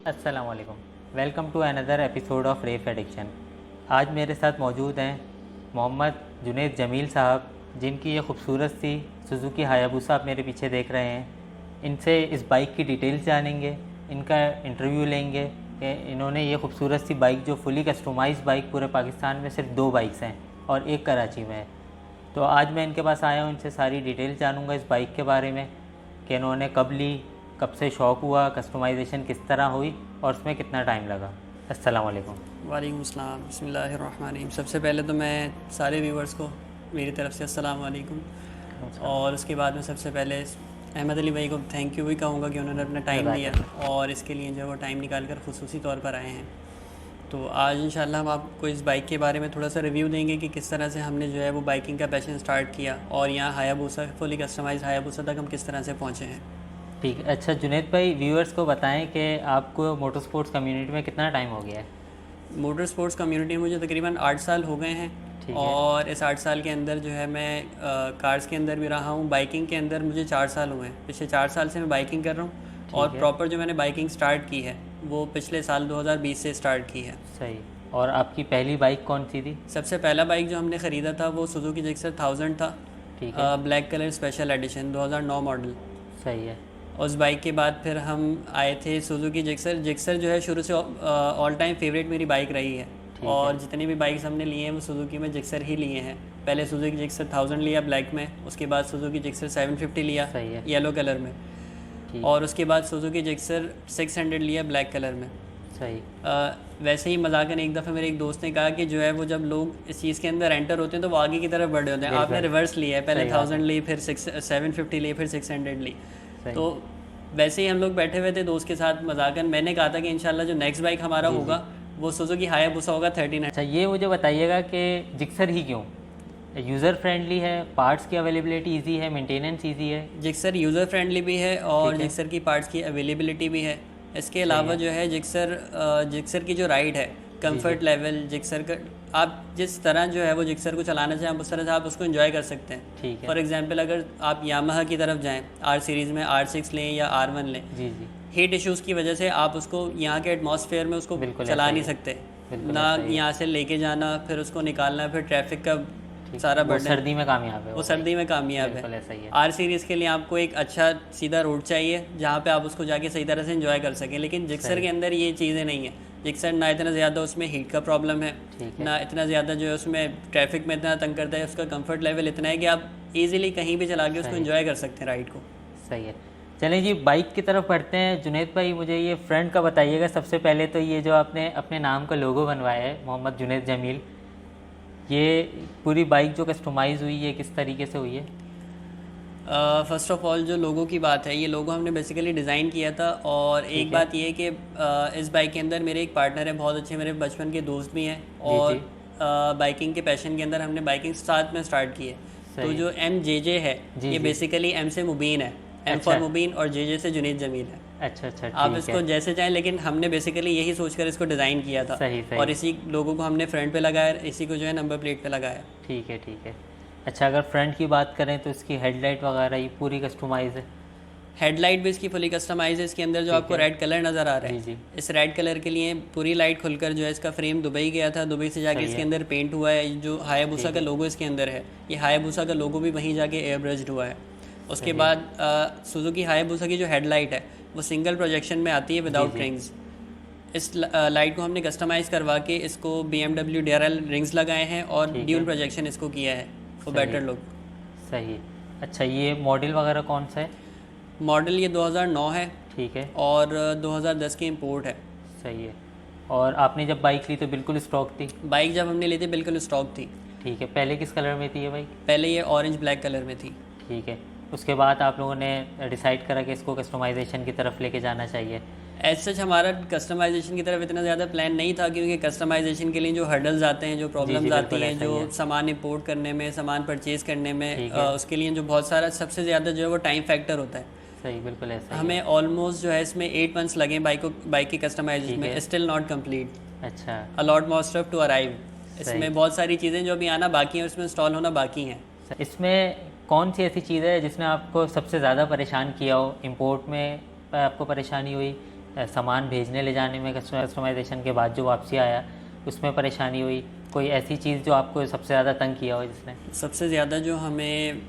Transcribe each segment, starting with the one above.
अस्सलाम वालेकुम। Welcome to another episode of Rev Addiction. आज मेरे साथ मौजूद हैं मोहम्मद जुनैद जमील साहब, जिनकी ये खूबसूरत सी सुजुकी हायाबुसा आप मेरे पीछे देख रहे हैं। इनसे इस बाइक की डिटेल्स जानेंगे, इनका इंटरव्यू लेंगे कि इन्होंने ये खूबसूरत सी बाइक, जो फुली कस्टमाइज़ बाइक पूरे पाकिस्तान में सिर्फ 2 बाइक्स हैं और एक कराची में है, तो आज मैं इनके पास आया हूँ। इनसे सारी डिटेल्स जानूँगा इस बाइक के बारे में कि इन्होंने कब ली, कब से शौक़ हुआ, कस्टमाइजेशन किस तरह हुई और उसमें कितना टाइम लगा। अस्सलाम वालेकुम। वालेकुम अस्सलाम, बिस्मिल्लाहिर्रहमानिर्रहीम। सबसे पहले तो मैं सारे व्यूवर्स को मेरी तरफ़ से अस्सलाम वालेकुम। और उसके बाद में सबसे पहले अहमद अली भाई को थैंक यू भी कहूँगा कि उन्होंने अपना टाइम दिया और इसके लिए जो वो टाइम निकाल कर खुसूसी तौर पर आए हैं। तो आज इंशाल्लाह हम आपको इस बाइक के बारे में थोड़ा सा रिव्यू देंगे कि किस तरह से हमने जो है वो बाइकिंग का पैशन स्टार्ट किया और यहाँ हायाबुसा फुली कस्टमाइज हायाबुसा तक हम किस तरह से पहुँचे हैं। ठीक है। अच्छा जुनैद भाई, व्यूअर्स को बताएं कि आपको मोटर स्पोर्ट्स कम्युनिटी में कितना टाइम हो गया है? मोटर स्पोर्ट्स कम्युनिटी में मुझे तकरीबन 8 साल हो गए हैं और इस 8 साल के अंदर जो है मैं कार्स के अंदर भी रहा हूँ। बाइकिंग के अंदर मुझे 4 साल हुए हैं। पिछले 4 साल से मैं बाइकिंग कर रहा हूँ और प्रॉपर जो मैंने बाइकिंग स्टार्ट की है वो पिछले साल 2020 से स्टार्ट की है। सही। और आपकी पहली बाइक कौन सी थी? सबसे पहला बाइक जो हमने ख़रीदा था वो सुजुकी जिक्सर 1000 था। ठीक है। Black colour special edition 2009 model. सही है। उस बाइक के बाद फिर हम आए थे सुजुकी जिक्सर। जिक्सर जो है शुरू से ऑल टाइम फेवरेट मेरी बाइक रही है और जितनी भी बाइक्स हमने लिए हैं वो सुजुकी में जिक्सर ही लिए हैं। पहले सुजुकी जिक्सर 1000 लिया ब्लैक में, उसके बाद सुजुकी जिक्सर 750 लिया येलो कलर में, और उसके बाद सुजुकी जिक्सर 600 लिया ब्लैक कलर में। सही। वैसे ही मजाकन एक दफ़ा मेरे एक दोस्त ने कहा कि जो है वो जब लोग इस चीज़ के अंदर एंटर होते हैं तो वो आगे की तरफ बढ़े होते हैं। आपने रिवर्स लिया है, पहले 1000 ली, फिर 750 ली, फिर 600 ली। तो वैसे ही हम लोग बैठे हुए थे दोस्त के साथ मजाकन। मैंने कहा था कि इंशाल्लाह जो नेक्स्ट बाइक हमारा होगा वो सुजुकी हायाबुसा होगा 1300। अच्छा, ये मुझे बताइएगा कि जिक्सर ही क्यों? यूज़र फ्रेंडली है, पार्ट्स की अवेलेबिलिटी इजी है, मेंटेनेंस इजी है? जिक्सर यूज़र फ्रेंडली भी है और जिक्सर की पार्ट्स की अवेलेबिलिटी भी है। इसके अलावा जो है जिक्सर की जो राइड है, कंफर्ट लेवल जिक्सर का, आप जिस तरह जो है वो जिक्सर को चलाना चाहें उस तरह से आप उसको एंजॉय कर सकते हैं। ठीक है। फॉर एग्जांपल अगर आप यामाहा की तरफ जाएं, आर सीरीज़ में R6 लें या R1 लें, जी जी, हीट इश्यूज़ की वजह से आप उसको यहाँ के एटमॉस्फेयर में उसको चला नहीं सकते ना, यहाँ से लेके जाना फिर उसको निकालना, फिर ट्रैफिक का सारा बर्डन। सर्दी में कामयाब है, वो सर्दी में कामयाब है। आर सीरीज़ के लिए आपको एक अच्छा सीधा रोड चाहिए जहाँ पे आप उसको जाके सही तरह से एंजॉय कर सकें, लेकिन जिक्सर के अंदर ये चीज़ें नहीं है। जिक्सर ना इतना ज़्यादा उसमें हीट का प्रॉब्लम है, ना इतना ज़्यादा जो है उसमें ट्रैफिक में इतना तंग करता है। उसका कंफर्ट लेवल इतना है कि आप इजीली कहीं भी चला के उसको एंजॉय कर सकते हैं राइड को। सही है। चलें जी, बाइक की तरफ बढ़ते हैं। जुनैद भाई, मुझे ये फ्रंट का बताइएगा सबसे पहले। तो ये जो आपने अपने नाम का लोगो बनवाया है, मोहम्मद जुनैद जमील, ये पूरी बाइक जो कस्टमाइज़ हुई है किस तरीके से हुई है? फ़र्स्ट ऑफ़ ऑल जो लोगों की बात है, ये लोगो हमने बेसिकली डिज़ाइन किया था। और एक बात ये है कि इस बाइक के अंदर मेरे एक पार्टनर है, बहुत अच्छे मेरे बचपन के दोस्त भी हैं और बाइकिंग के पैशन के अंदर हमने बाइकिंग साथ में स्टार्ट की है। तो जो MJJ है ये बेसिकली M से मुबीन है, M फॉर मुबीन, और JJ से जुनैद जमील है। अच्छा अच्छा, आप इसको जैसे चाहें, लेकिन हमने बेसिकली यही सोचकर इसको डिज़ाइन किया था। सही। और इसी लोगों को हमने फ्रंट पे लगाया, इसी को जो है नंबर प्लेट पे लगाया। ठीक है ठीक है। अच्छा, अगर फ्रंट की बात करें तो इसकी हेडलाइट वगैरह ये पूरी कस्टमाइज़ है? हेडलाइट भी इसकी फुली कस्टमाइज है। इसके अंदर जो आपको रेड कलर नज़र आ रहा है, इस रेड कलर के लिए पूरी लाइट खुलकर जो है इसका फ्रेम दुबई गया था, दुबई से जाके इसके अंदर पेंट हुआ है। जो हायाबुसा का लोगो इसके अंदर है, ये हायाबुसा का लोगो भी वहीं जाके एयर ब्रश्ड हुआ है। उसके बाद सुजुकी हायाबुसा की जो हेडलाइट है वो सिंगल प्रोजेक्शन में आती है विदाउट रिंग्स। इस लाइट को हमने कस्टमाइज़ करवा के इसको BMW DRL रिंग्स लगाए हैं और ड्यूल प्रोजेक्शन इसको किया है फॉर बेटर लुक। सही। अच्छा, ये मॉडल वगैरह कौन सा है? मॉडल ये 2009 है। ठीक है। और 2010 की इंपोर्ट है। सही है। और आपने जब बाइक ली तो बिल्कुल स्टॉक थी? बाइक जब हमने ली थी बिल्कुल स्टॉक थी। ठीक है। पहले किस कलर में थी ये बाइक? पहले ये ऑरेंज ब्लैक कलर में थी। ठीक है। उसके बाद आप लोगों ने डिसाइड करा कि इसको कस्टमाइजेशन की तरफ लेके जाना चाहिए? एज सच हमारा कस्टमाइजेशन की तरफ इतना ज़्यादा प्लान नहीं था, क्योंकि कस्टमाइजेशन के लिए जो हर्डल्स आते हैं, जो प्रॉब्लम्स आती हैं, जो सामान इंपोर्ट करने में, सामान परचेज़ करने में, उसके लिए जो बहुत सारा सबसे ज़्यादा जो है वो टाइम फैक्टर होता है। सही, बिल्कुल ऐसा। हमें ऑलमोस्ट जो है इसमें 8 मंथ्स लगे बाइक की कस्टमाइजेशन में, स्टिल नॉट कंप्लीट। अच्छा। A lot more stuff to arrive. इसमें बहुत सारी चीज़ें जो अभी आना बाकी हैं, उसमें इंस्टॉल होना बाकी हैं। इसमें कौन सी ऐसी चीज़ है जिसने आपको सबसे ज़्यादा परेशान किया हो? इंपोर्ट में आपको परेशानी हुई सामान भेजने ले जाने में कस्टमाइजेशन के बाद जो वापसी आया उसमें परेशानी हुई? कोई ऐसी चीज़ जो आपको सबसे ज़्यादा तंग किया हो जिसने? सबसे ज़्यादा जो हमें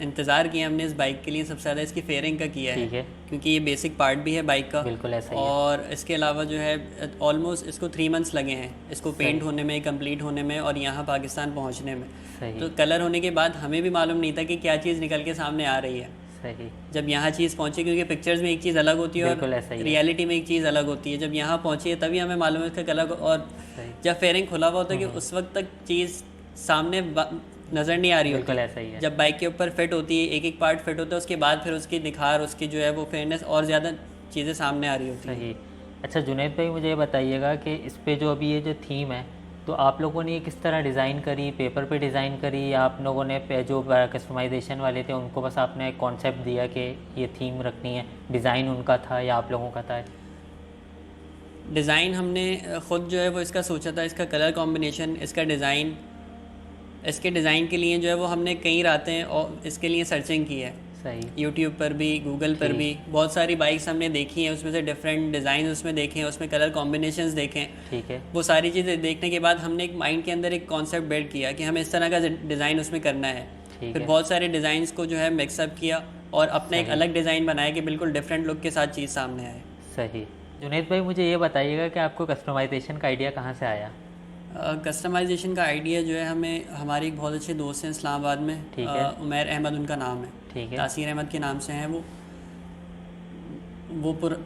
इंतज़ार किया हमने इस बाइक के लिए, सबसे ज़्यादा इसकी फेयरिंग का किया है। ठीक है। क्योंकि ये बेसिक पार्ट भी है बाइक का। बिल्कुल ऐसा ही है। और इसके अलावा जो है ऑलमोस्ट इसको 3 मंथ्स लगे हैं इसको पेंट होने में, कंप्लीट होने में और यहाँ पाकिस्तान पहुँचने में। सही। तो कलर होने के बाद हमें भी मालूम नहीं था कि क्या चीज़ निकल के सामने आ रही है। सही। जब यहाँ चीज़ पहुँची, क्योंकि पिक्चर्स में एक चीज़ अलग होती है और रियलिटी में एक चीज़ अलग होती है, जब यहाँ पहुँची है तभी हमें मालूम है इसका कलर। और जब फेयरिंग खुला हुआ होता है कि उस वक्त तक चीज़ सामने नज़र नहीं आ रही होती। बिल्कुल ऐसा ही है। जब बाइक के ऊपर फिट होती है, एक एक पार्ट फिट होता है, उसके बाद फिर उसकी निखार, उसकी जो है वो फेयरनेस और ज़्यादा चीज़ें सामने आ रही होती है। सही। अच्छा जुनैद भाई, मुझे ये बताइएगा कि इस पे जो अभी ये जो थीम है, तो आप लोगों ने ये किस तरह डिज़ाइन करी? पेपर पे डिज़ाइन करी या आप लोगों ने जो कस्टमाइजेशन वाले थे उनको बस आपने एक कॉन्सेप्ट दिया कि ये थीम रखनी है, डिज़ाइन उनका था या आप लोगों का था? डिज़ाइन हमने ख़ुद जो है वो इसका सोचा था, इसका कलर कॉम्बिनेशन, इसका डिज़ाइन। इसके डिज़ाइन के लिए जो है वो हमने कई रातें और इसके लिए सर्चिंग की है। सही। यूट्यूब पर भी, गूगल पर भी बहुत सारी बाइक्स हमने देखी हैं, उसमें से डिफरेंट डिज़ाइन उसमें देखे हैं, उसमें कलर कॉम्बिनेशंस देखें। ठीक है। वो सारी चीज़ें देखने के बाद हमने एक माइंड के अंदर एक कॉन्सेप्ट बिल्ड किया कि हमें इस तरह का डिज़ाइन उसमें करना है। फिर बहुत सारे डिज़ाइंस को जो है मिक्सअप किया और अपना एक अलग डिज़ाइन बनाया कि बिल्कुल डिफरेंट लुक के साथ चीज़ सामने आए। सही। जुनैद भाई, मुझे ये बताइएगा कि आपको कस्टमाइजेशन का आइडिया कहाँ से आया? कस्टमाइजेशन का आइडिया जो है हमें हमारे एक बहुत अच्छे दोस्त हैं इस्लामाबाद में। ठीक है। उमैर अहमद उनका नाम है। ठीक है। तासीर अहमद के नाम से हैं वो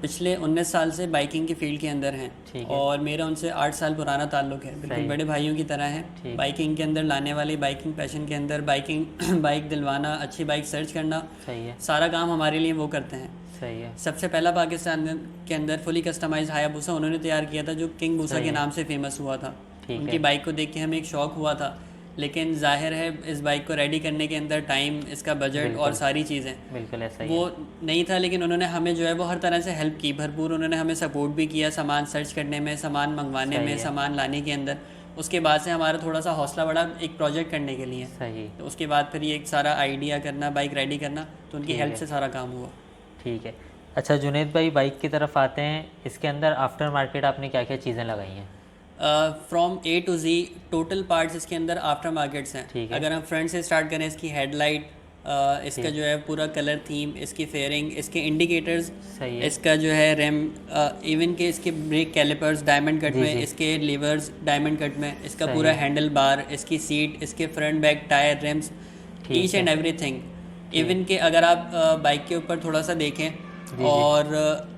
पिछले 19 साल से बाइकिंग की फील्ड के अंदर हैं और मेरा उनसे 8 साल पुराना ताल्लुक़ है। बिल्कुल बड़े भाइयों की तरह हैं। बाइकिंग के अंदर लाने वाली, बाइकिंग पैशन के अंदर बाइक दिलवाना, अच्छी बाइक सर्च करना, सही है, सारा काम हमारे लिए वो करते हैं। सही है। सबसे पहला पाकिस्तान के अंदर फुली कस्टमाइज हायाबूसा उन्होंने तैयार किया था, जो किंग बूसा के नाम से फेमस हुआ था। उनकी बाइक को देख के हमें एक शौक़ हुआ था, लेकिन जाहिर है इस बाइक को रेडी करने के अंदर टाइम, इसका बजट और सारी चीज़ें बिल्कुल ऐसा ही वो नहीं था। लेकिन उन्होंने हमें जो है वो हर तरह से हेल्प की भरपूर। उन्होंने हमें सपोर्ट भी किया सामान सर्च करने में, सामान मंगवाने में, सामान लाने के अंदर। उसके बाद से हमारा थोड़ा सा हौसला बढ़ा एक प्रोजेक्ट करने के लिए। सही। तो उसके बाद फिर ये एक सारा आइडिया करना, बाइक रेडी करना, तो उनकी हेल्प से सारा काम हुआ। ठीक है। अच्छा जुनैद भाई, बाइक की तरफ आते हैं। इसके अंदर आफ्टर मार्केट आपने क्या क्या चीज़ें लगाई हैं? From A to Z total parts इसके अंदर आफ्टर मार्केट्स हैं। अगर हम फ्रंट से स्टार्ट करें, इसकी हेडलाइट, इसका जो है पूरा कलर थीम, इसकी फेयरिंग, इसके इंडिकेटर्स, इसका जो है रैम, इवन के इसके ब्रेक कैलिपर्स डायमंड कट में, इसके लीवर्स डायमंड कट में, इसका पूरा हैंडल बार, इसकी सीट, इसके front back tyre, RIMS, each and everything. Even के अगर आप बाइक के ऊपर थोड़ा सा देखें और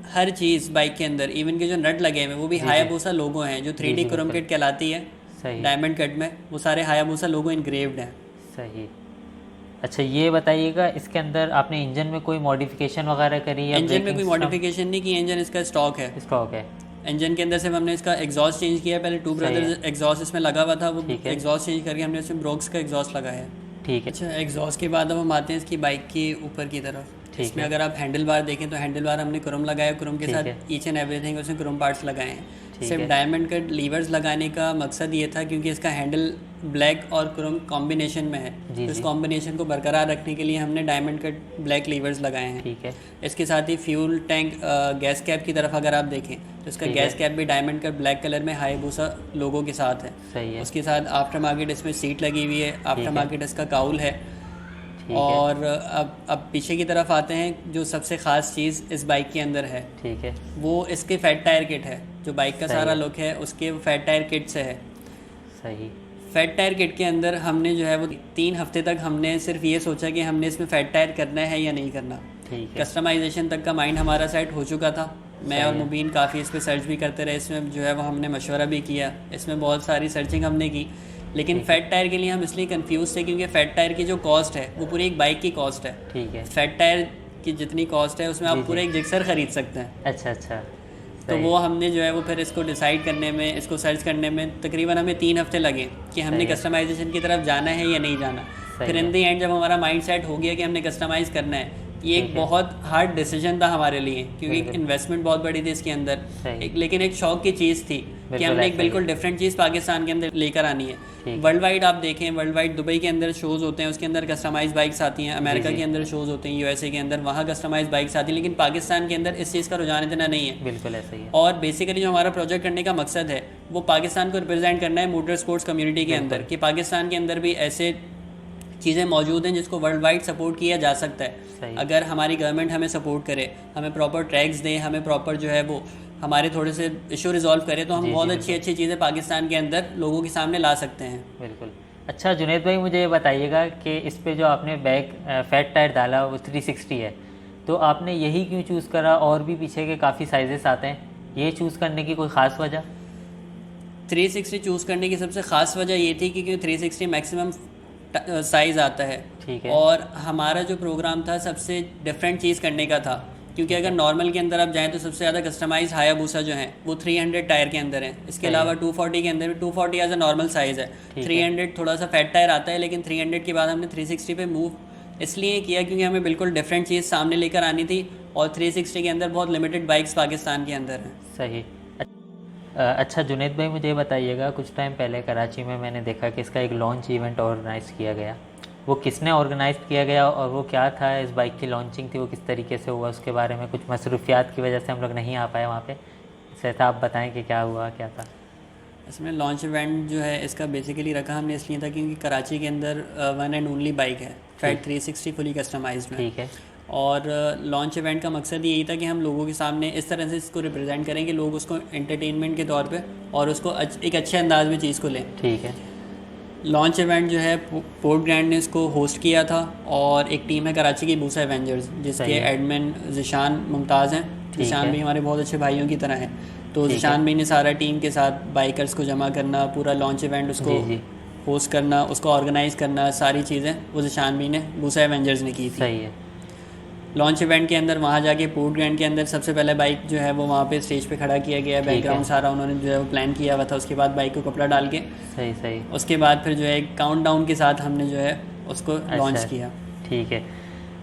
हर चीज़ बाइक के अंदर, इवन के जो नट लगे हुए वो भी हायाबूसा लोगो हैं, जो 3D क्रोम किट कहलाती है डायमंड कट में, वो सारे हायाबूसा लोगो इनग्रेव्ड हैं। सही। अच्छा ये बताइएगा, इसके अंदर आपने इंजन में कोई मॉडिफिकेशन वगैरह करी? इंजन में कोई मॉडिफिकेशन नहीं की, इंजन इसका स्टॉक है। इंजन के अंदर सिर्फ हमने इसका एग्जॉस्ट चेंज किया। पहले टू ब्रदर्स एग्जॉस्ट इसमें लगा हुआ था, वो एग्जॉस्ट चेंज करके हमने इसमें ब्रोक्स का एग्जॉस्ट लगाया है। ठीक है। अच्छा, एग्जॉस्ट के बाद अब हम आते हैं इसकी बाइक के ऊपर की तरफ। इसमें अगर आप हैंडल बार देखें तो हैंडल बार हमने क्रोम लगाया, क्रोम के साथ ईच एंड एवरीथिंग उसमें क्रोम पार्ट्स लगाए हैं। सिर्फ डायमंड कट लीवर्स लगाने का मकसद ये था क्योंकि इसका हैंडल ब्लैक और क्रोम कॉम्बिनेशन में है, तो इस कॉम्बिनेशन को बरकरार रखने के लिए हमने डायमंड कट ब्लैक लीवर्स लगाए हैं। ठीक है। इसके साथ ही फ्यूल टैंक, गैस कैप की तरफ अगर आप देखें तो इसका गैस कैप भी डायमंड कट ब्लैक कलर में हायाबूसा लोगो के साथ है। सही है। उसके साथ आफ्टर मार्केट इसमें सीट लगी हुई है, आफ्टर मार्केट इसका काउल है। और अब पीछे की तरफ आते हैं, जो सबसे ख़ास चीज़ इस बाइक के अंदर है, ठीक है, वो इसके फैट टायर किट है। जो बाइक का सारा लुक है उसके फैट टायर किट से है। सही। फैट टायर किट के अंदर हमने जो है वो 3 हफ्ते तक हमने सिर्फ ये सोचा कि हमने इसमें फैट टायर करना है या नहीं करना। कस्टमाइजेशन तक का माइंड हमारा सेट हो चुका था। मैं और मुबीन काफ़ी इस पर सर्च भी करते रहे, इसमें जो है वो हमने मशवरा भी किया, इसमें बहुत सारी सर्चिंग हमने की। लेकिन फैट टायर के लिए हम इसलिए कंफ्यूज थे क्योंकि फैट टायर की जो कॉस्ट है वो पूरी एक बाइक की कॉस्ट है। ठीक है। फैट टायर की जितनी कॉस्ट है उसमें आप पूरा एक जिक्सर ख़रीद सकते हैं। अच्छा अच्छा। तो वो हमने जो है वो फिर इसको डिसाइड करने में, इसको सर्च करने में तकरीबन हमें 3 हफ्ते लगे कि हमने कस्टमाइजेशन की तरफ जाना है या नहीं जाना। फिर इन दी एंड जब हमारा माइंड सेट हो गया कि हमने कस्टमाइज़ करना है, ये एक बहुत हार्ड डिसीजन था हमारे लिए क्योंकि इन्वेस्टमेंट बहुत बड़ी थी इसके अंदर, लेकिन एक शौक की चीज़ थी कि हमने एक बिल्कुल डिफरेंट चीज़ पाकिस्तान के अंदर लेकर आनी है। वर्ल्ड वाइड आप देखें, वर्ल्ड वाइड दुबई के अंदर शोज़ होते हैं, उसके अंदर कस्टमाइज बाइक्स आती हैं, अमेरिका के अंदर शोज़ होते हैं, यूएसए के अंदर वहाँ कस्टमाइज बाइक्स आती हैं, लेकिन पाकिस्तान के अंदर इस चीज़ का रुझान इतना नहीं है। बिल्कुल ऐसा ही है। और बेसिकली जो हमारा प्रोजेक्ट करने का मकसद है वो पाकिस्तान को रिप्रेजेंट करना है मोटर स्पोर्ट्स कम्युनिटी के अंदर, कि पाकिस्तान के अंदर भी ऐसे चीज़ें मौजूद हैं जिसको वर्ल्ड वाइड सपोर्ट किया जा सकता है। अगर हमारी गवर्नमेंट हमें सपोर्ट करे, हमें प्रॉपर ट्रैक्स दे, हमें प्रॉपर जो है वो हमारे थोड़े से इशू रिजॉल्व करे, तो हम बहुत अच्छी चीज़ें पाकिस्तान के अंदर लोगों के सामने ला सकते हैं। बिल्कुल। अच्छा जुनैद भाई, मुझे ये बताइएगा कि इस पे जो आपने बैक फैट टायर डाला वो 360 है, तो आपने यही क्यों चूज़ करा? और भी पीछे के काफ़ी साइजेस आते हैं, ये चूज़ करने की कोई ख़ास वजह? 360 चूज़ करने की सबसे ख़ास वजह ये थी कि 360 मैक्सिमम साइज़ आता है। ठीक है। और हमारा जो प्रोग्राम था सबसे डिफरेंट चीज़ करने का था, क्योंकि अगर नॉर्मल के अंदर आप जाएं तो सबसे ज़्यादा कस्टमाइज हायाबूसा जो है वो 300 टायर के अंदर है। इसके अलावा 240 के अंदर भी 240 एज अ नॉर्मल साइज़ है। 300 थोड़ा सा फैट टायर आता है, लेकिन 300 के बाद हमने 360 पे मूव इसलिए किया क्योंकि हमें बिल्कुल डिफरेंट चीज़ सामने लेकर आनी थी, और 360 के अंदर बहुत लिमिटेड बाइक्स पाकिस्तान के अंदर हैं। सही। अच्छा जुनैद भाई, मुझे बताइएगा, कुछ टाइम पहले कराची में मैंने देखा कि इसका एक लॉन्च इवेंट ऑर्गेनाइज़ किया गया। वो किसने ऑर्गेनाइज़ किया गया और वो क्या था? इस बाइक की लॉन्चिंग थी, वो किस तरीके से हुआ? उसके बारे में कुछ मसरूफियात की वजह से हम लोग नहीं आ पाए वहाँ पे, ऐसा आप बताएं कि क्या हुआ, क्या था? इसमें लॉन्च इवेंट जो है इसका बेसिकली रखा हमने इसलिए था क्योंकि कराची के अंदर वन एंड ओनली बाइक है फैट 360 फुली कस्टमाइज्ड में। ठीक है। और लॉन्च इवेंट का मकसद यही था कि हम लोगों के सामने इस तरह से इसको रिप्रेजेंट करें कि लोग उसको एंटरटेनमेंट के तौर पे और उसको एक अच्छे अंदाज में चीज़ को लें। ठीक है। लॉन्च इवेंट जो है पोर्ट ग्रैंड ने इसको होस्ट किया था, और एक टीम है कराची की बूसा एवेंजर्स, जिसके एडमिन जिशान मुमताज़ हैं। जिशान भी हमारे बहुत अच्छे भाइयों की तरह हैं। तो जिशान भी ने सारा टीम के साथ बाइकर्स को जमा करना, पूरा लॉन्च इवेंट उसको होस्ट करना, उसको ऑर्गेनाइज़ करना, सारी चीज़ें वो जिशान भी ने बूसा एवेंजर्स ने की थी। सही है। लॉन्च इवेंट के अंदर वहाँ जाके पोर्ट ग्रैंड के अंदर सबसे पहले बाइक जो है वो वहाँ पे स्टेज पे खड़ा किया गया, बैकग्राउंड सारा उन्होंने जो है वो प्लान किया हुआ था। उसके बाद बाइक को कपड़ा डाल के सही उसके बाद फिर जो है काउंट डाउन के साथ हमने जो है उसको लॉन्च किया। ठीक है।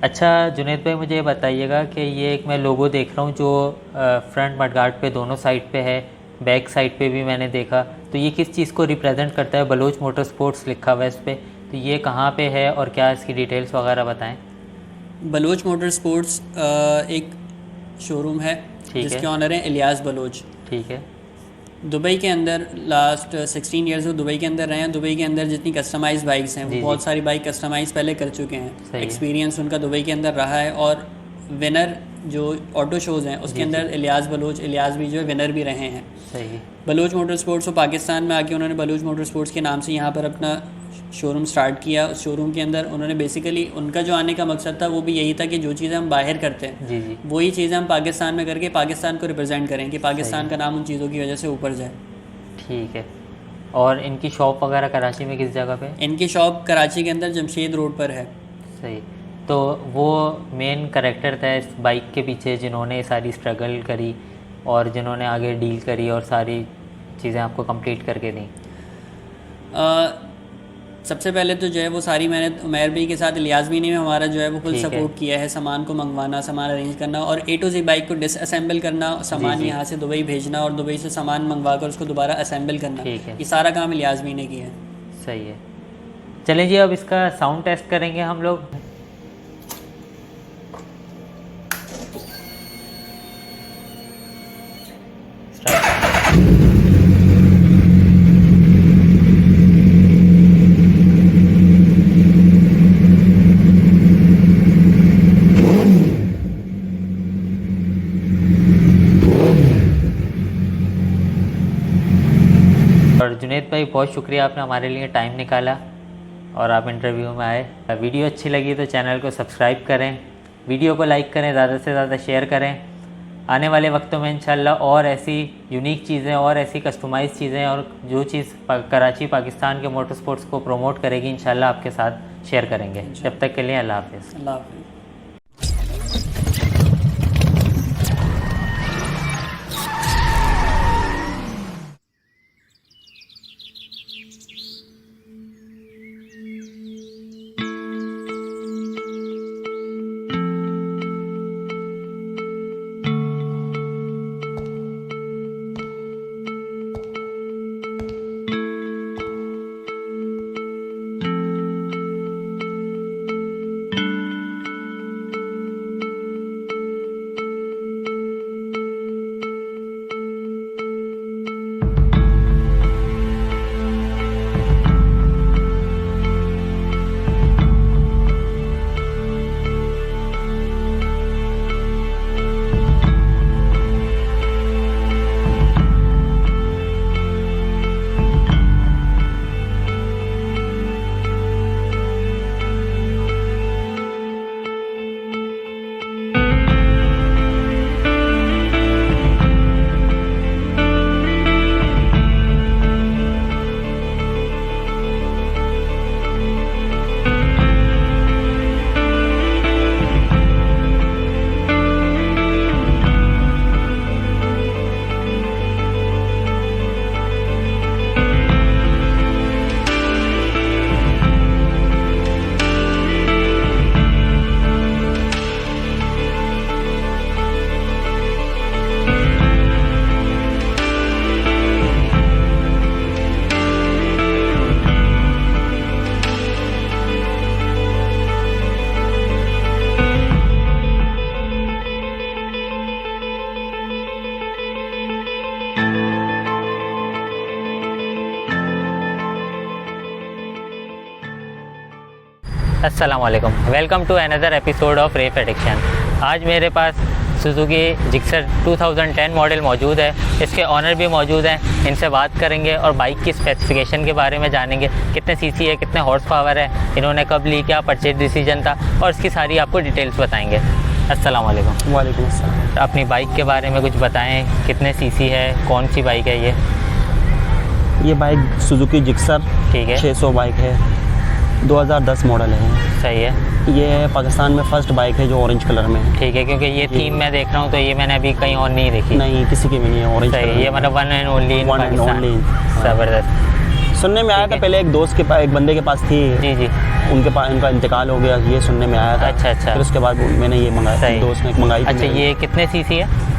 अच्छा जुनैद भाई, मुझे ये बताइएगा कि ये एक मैं लोगो देख रहा हूँ जो फ्रंट मडगार्ड पे दोनों साइड पे है, बैक साइड पे भी मैंने देखा, तो ये किस चीज़ को रिप्रेजेंट करता है? बलोच मोटर स्पोर्ट्स लिखा हुआ है इस पर, तो ये कहाँ पे है और क्या इसकी डिटेल्स वगैरह बताएं। बलोच मोटर स्पोर्ट्स एक शोरूम है जिसके ऑनर हैं इलियास बलोच। ठीक है। दुबई के अंदर लास्ट 16 ईयर्स वो दुबई के अंदर रहे हैं। दुबई के अंदर जितनी कस्टमाइज बाइक्स हैं वो बहुत सारी बाइक कस्टमाइज पहले कर चुके हैं। एक्सपीरियंस उनका दुबई के अंदर रहा है, और विनर जो ऑटो शोज़ हैं उसके अंदर इलियास भी जो है विनर भी रहे हैं। सही। बलोच मोटर स्पोर्ट्स वो पाकिस्तान में आके उन्होंने बलोच मोटर स्पोर्ट्स के नाम से यहाँ पर अपना शोरूम स्टार्ट किया। उस शोरूम के अंदर उन्होंने बेसिकली उनका जो आने का मकसद था वो भी यही था कि जो चीज़ें हम बाहर करते हैं वही चीज़ें हम पाकिस्तान में करके पाकिस्तान को रिप्रेजेंट करें, कि पाकिस्तान का नाम उन चीज़ों की वजह से ऊपर जाए। ठीक है। और इनकी शॉप वगैरह कराची में किस जगह पे? इनकी शॉप कराची के अंदर जमशेद रोड पर है। सही। तो वो मेन कैरेक्टर था इस बाइक के पीछे जिन्होंने सारी स्ट्रगल करी और जिन्होंने आगे डील करी और सारी चीज़ें आपको कंप्लीट करके दी? सबसे पहले तो जो है वो सारी मैंने उमैर भाई के साथ इलियास भी ने हमारा जो है वो फुल सपोर्ट किया है। सामान को मंगवाना, सामान अरेंज करना और A to Z बाइक को डिसअसेंबल करना, सामान यहाँ से दुबई भेजना और दुबई से सामान मंगवा कर उसको दोबारा असेंबल करना, ये सारा काम इलियास भी ने किया है। सही है। चलें जी, अब इसका साउंड टेस्ट करेंगे हम लोग। और जुनैद भाई, बहुत शुक्रिया, आपने हमारे लिए टाइम निकाला और आप इंटरव्यू में आए। वीडियो अच्छी लगी तो चैनल को सब्सक्राइब करें, वीडियो को लाइक करें, ज़्यादा से ज़्यादा शेयर करें। आने वाले वक्तों में इंशाल्लाह और ऐसी यूनिक चीज़ें और ऐसी कस्टमाइज़ चीज़ें और जो चीज़ कराची पाकिस्तान के मोटर स्पोर्ट्स को प्रमोट करेगी इंशाल्लाह आपके साथ शेयर करेंगे। जब तक के लिए अल्लाह हाफ़िज़। अल्लाह हाफ़िज़। अस्सलाम वालेकुम, welcome to another episode of Rev Addiction. आज मेरे पास सुजुकी जिक्सर 2010 मॉडल मौजूद है। इसके ऑनर भी मौजूद हैं, इनसे बात करेंगे और बाइक की स्पेसिफिकेशन के बारे में जानेंगे। कितने सीसी है, कितने हॉर्स पावर है, इन्होंने कब ली, क्या परचेज डिसीजन था, और इसकी सारी आपको डिटेल्स बताएंगे। अस्सलाम वालेकुम। वालेकुम अस्सलाम। अपनी बाइक के बारे में कुछ बताएं, कितने सीसी है, कौन सी बाइक है ये बाइक सुजुकी जिक्सर ठीक है, 600 बाइक है, 2010 मॉडल है। सही है। ये पाकिस्तान में फ़र्स्ट बाइक है जो ऑरेंज कलर में है। ठीक है, क्योंकि ये थीम मैं देख रहा हूँ तो ये मैंने अभी कहीं और नहीं देखी। नहीं, किसी की भी नहीं है ऑरेंज सही, कलर ये मतलब one and only in one and Pakistan. Only. ज़बरदस्त। सुनने में आया ठीक था है। पहले एक दोस्त के पास, एक बंदे के पास थी, जी जी। उनके पास उनका इंतकाल हो गया, ये सुनने में आया था। अच्छा अच्छा। फिर उसके बाद मैंने ये मंगाया, सही। दोस्त ने मंगाई थी अच्छा, मेरे। ये कितने सीसी है?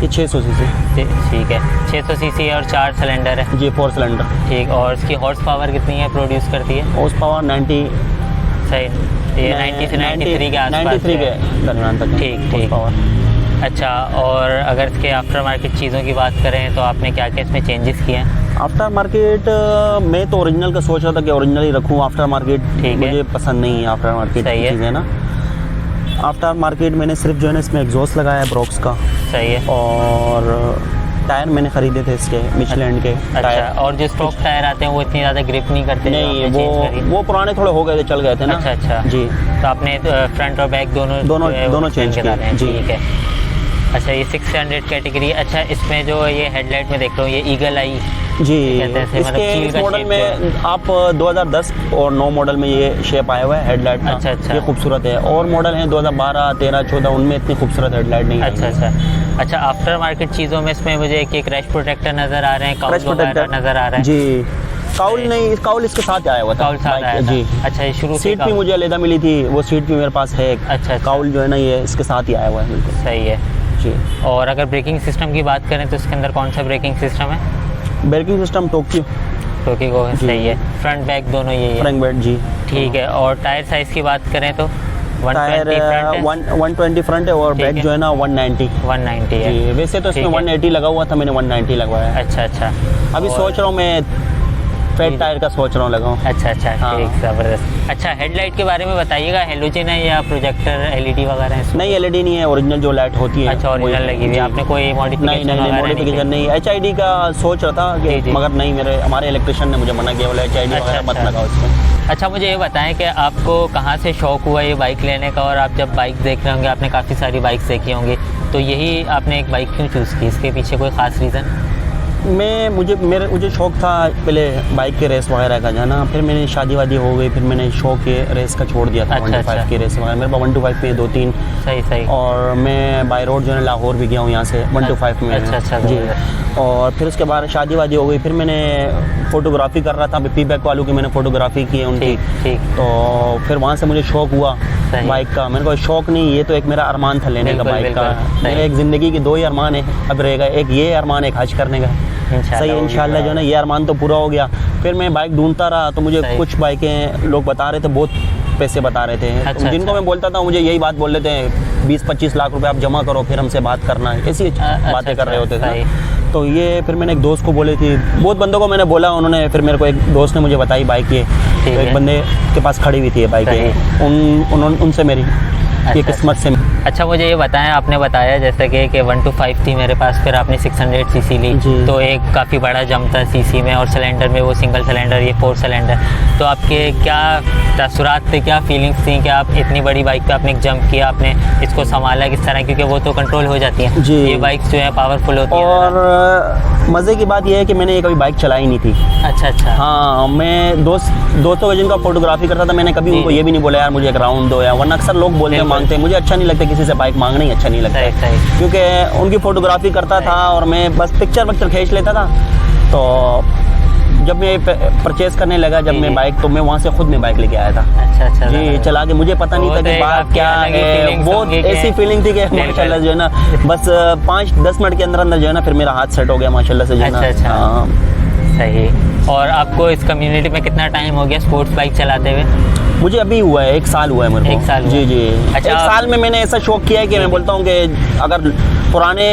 ये 600 सीसी ठीक है, 600 सीसी है और 4 सिलेंडर है। जी, 4 सिलेंडर। ठीक, और इसकी हॉर्स पावर कितनी है प्रोड्यूस करती है? हॉर्स पावर 90, सही, ये 90 से 93 के आसपास 93 है। के दरमियान तक है ठीक horse ठीक। power। अच्छा, और अगर इसके आफ्टर मार्केट चीज़ों की बात करें तो आपने क्या क्या इसमें चेंजेस किए हैं? आफ्टर मार्केट मैं तो ओरिजिनल का सोच रहा था कि ओरिजिनल ही रखूँ। आफ्टर मार्केट ठीक है। मुझे पसंद नहीं है आफ्टर मार्केट सही है। चीज़ें ना। आफ्टर मार्केट मैंने सिर्फ जो है ना इसमें एग्जॉस्ट लगाया है ब्रॉक्स का, सही है। और टायर मैंने ख़रीदे थे इसके मिशेलिन के अच्छा, टायर। और जो स्टॉक टायर आते हैं वो इतनी ज़्यादा ग्रिप नहीं करते? जो नहीं, आपने change करी? वो पुराने थोड़े हो गए थे, चल गए थे ना। अच्छा अच्छा जी। तो आपने फ्रंट और बैक दोनों दोनों चेंज के डाले हैं। किए। जी। ठीक है। अच्छा, ये 600 कैटेगरी। अच्छा, इसमें जो ये हेडलाइट में देख रहा हूँ ये ईगल आई जी, कहते हैं, मतलब इसके चील इस का मॉडल shape में आप 2010 और 9 मॉडल में ये शेप आया हुआ है हेडलाइट का। अच्छा, अच्छा। ये खूबसूरत है। और मॉडल हैं 2012, 13, 14, उनमें इतनी खूबसूरत हेडलाइट नहीं अच्छा आई। अच्छा अच्छा। आफ्टर मार्केट चीज़ों में इसमें मुझे एक क्रैश प्रोटेक्टर नज़र आ रहे हैं, क्रैश काउल वगैरह प्रोटेक्टर नज़र आ रहा है। जी। काउल नहीं, काउल इसके साथ आया हुआ था। काउल साथ आया था। जी। अच्छा, ये शुरू से सीट भी काउल- मुझे अलग मिली थी, वो सीट भी मेरे पास है। अच्छा, अच्छा। काउल जो है ना ये इसके साथ ही आया हुआ है बिल्कुल। सही है। जी। और अगर ब्रेकिंग सिस्टम की बात करें तो इसके अंदर कौन सा ब्रेकिंग सिस्टम है? ब्रेकिंग सिस्टम टोक्यो टोकी को जी। सही है। फ्रंट बैक दोनों यही है। फ्रैंक बेड जी। ठीक है। और टायर साइज़ की बात करें तो 120 टायर फ्रंट है, 120 फ्रंट है और ठीक बैक है। जो है ना 190। 190 है। जी, वैसे तो इसमें ठीक है। 180 लगा हुआ था, मैंने 190 लगवाया है। अच्छा अच्छा। अभी और- सोच रहा हूँ मैं फेट टायर का सोच रहा हूँ लगाऊँ। अच्छा अच्छा। हाँ। ठीक, ज़बरदस्त। अच्छा, हेडलाइट के बारे में बताइएगा, हेलोजन है या प्रोजेक्टर एलईडी वगैरह है इसमें? नहीं, एलईडी नहीं है, ओरिजिनल जो लाइट होती है। अच्छा, ओरिजिनल लगी हुई है, आपने कोई नहीं मॉडिफिकेशन नहीं नहीं, मॉडिफिकेशन नहीं। एचआईडी का सोच रहा था जी, जी। कि, मगर नहीं, हमारे इलेक्ट्रिशियन ने मुझे मना किया, बोला एचआईडी अच्छा, वगैरह मत अच्छा। लगाओ इसमें। अच्छा, मुझे ये बताएं कि आपको कहाँ से शौक़ हुआ ये बाइक लेने का, और आप जब बाइक देख रहे होंगे आपने काफ़ी सारी बाइक्स देखी होंगी, तो यही आपने एक बाइक क्यों चूज़ की? इसके पीछे कोई ख़ास रीज़न? मुझे शौक था पहले बाइक के रेस वगैरह का जाना, फिर मैंने शादी वादी हो गई, फिर मैंने शौक के रेस का छोड़ दिया था। अच्छा, 125 अच्छा। की रेस वगैरह मेरे पास 125 में 2-3, सही सही। और मैं बाई रोड जो है लाहौर भी गया हूँ यहाँ से 125 में। अच्छा, अच्छा, जी। ज़बरदस्त। और फिर उसके बाद शादी वादी हो गई, फिर मैंने फ़ोटोग्राफी कर रहा था, पी बैक वालों की मैंने फ़ोटोग्राफी की है उनकी। ठीक ठीक। तो फिर वहाँ से मुझे शौक हुआ सही। बाइक का। मेरे को शौक नहीं, ये तो एक मेरा अरमान था लेने का बिल्कुल, बाइक का। बिल्कुल, सही। मेरे एक ज़िंदगी के 2 ही अरमान है अब रहेगा, एक ये अरमान, एक हज करने का। सही है, इंशाल्लाह जो है ना ये अरमान तो पूरा हो गया। फिर मैं बाइक ढूंढता रहा, तो मुझे सही। कुछ बाइकें लोग बता रहे थे, बहुत पैसे बता रहे थे। अच्छा, जिनको अच्छा। मैं बोलता था मुझे यही बात बोल रहे थे, 20-25 लाख रुपए आप जमा करो फिर हमसे बात करना है, ऐसी बातें कर रहे होते थे। तो ये फिर मैंने एक दोस्त को बोली थी, बहुत बंदों को मैंने बोला, उन्होंने फिर मेरे को एक दोस्त ने मुझे बताई बाइक ये, तो ठीक है। एक बंदे के पास खड़ी हुई थी ये बाइक, उनसे मेरी ये किस्मत से। अच्छा, मुझे ये बताएं, आपने बताया जैसे कि 125 थी मेरे पास, फिर आपने 600 सीसी ली, जी। तो एक काफ़ी बड़ा जंप था सीसी में, और सिलेंडर में वो सिंगल सिलेंडर, ये 4 सिलेंडर। तो आपके क्या तसुरात थे, क्या फीलिंग्स थी कि आप इतनी बड़ी बाइक पे आपने एक जंप किया, आपने इसको संभाला किस तरह, क्योंकि वो तो कंट्रोल हो जाती हैं जी। ये बाइक्स जो है पावरफुल होती हैं। और मज़े की बात यह है कि मैंने ये कभी बाइक चलाई नहीं थी। अच्छा अच्छा। हाँ, मैं दोस्तों का जिनका फोटोग्राफी करता था, मैंने कभी जी, उनको जी। ये भी नहीं बोला यार मुझे एक राउंड दो, या वरना अक्सर लोग बोलते हैं, बिल्कुल। मांगते हैं, मुझे अच्छा नहीं लगता किसी से बाइक मांगना, ही अच्छा नहीं लगता सही, है। सही। क्योंकि उनकी फोटोग्राफी करता था और मैं बस पिक्चर खींच लेता था। तो जब मैं परचेज़ करने लगा, जब जी, मैं जी। बाइक, तो मैं वहाँ से खुद में बाइक लेके आया था। अच्छा अच्छा। जी, चला के मुझे पता नहीं था कि बात क्या है। वो ऐसी फीलिंग थी कि माशाल्लाह जो है ना, बस 5-10 मिनट के अंदर अंदर जो है ना, फिर मेरा हाथ सेट हो गया माशाल्लाह से जो है ना। अच्छा, अच्छा। हाँ। सही। और आपको इस कम्युनिटी में कितना टाइम हो गया स्पोर्ट्स बाइक चलाते हुए? मुझे अभी हुआ है 1 साल हुआ है मेरे को। 1 साल हुआ जी है। जी। अच्छा, 1 साल में मैंने ऐसा शौक किया है कि मैं बोलता हूँ कि अगर पुराने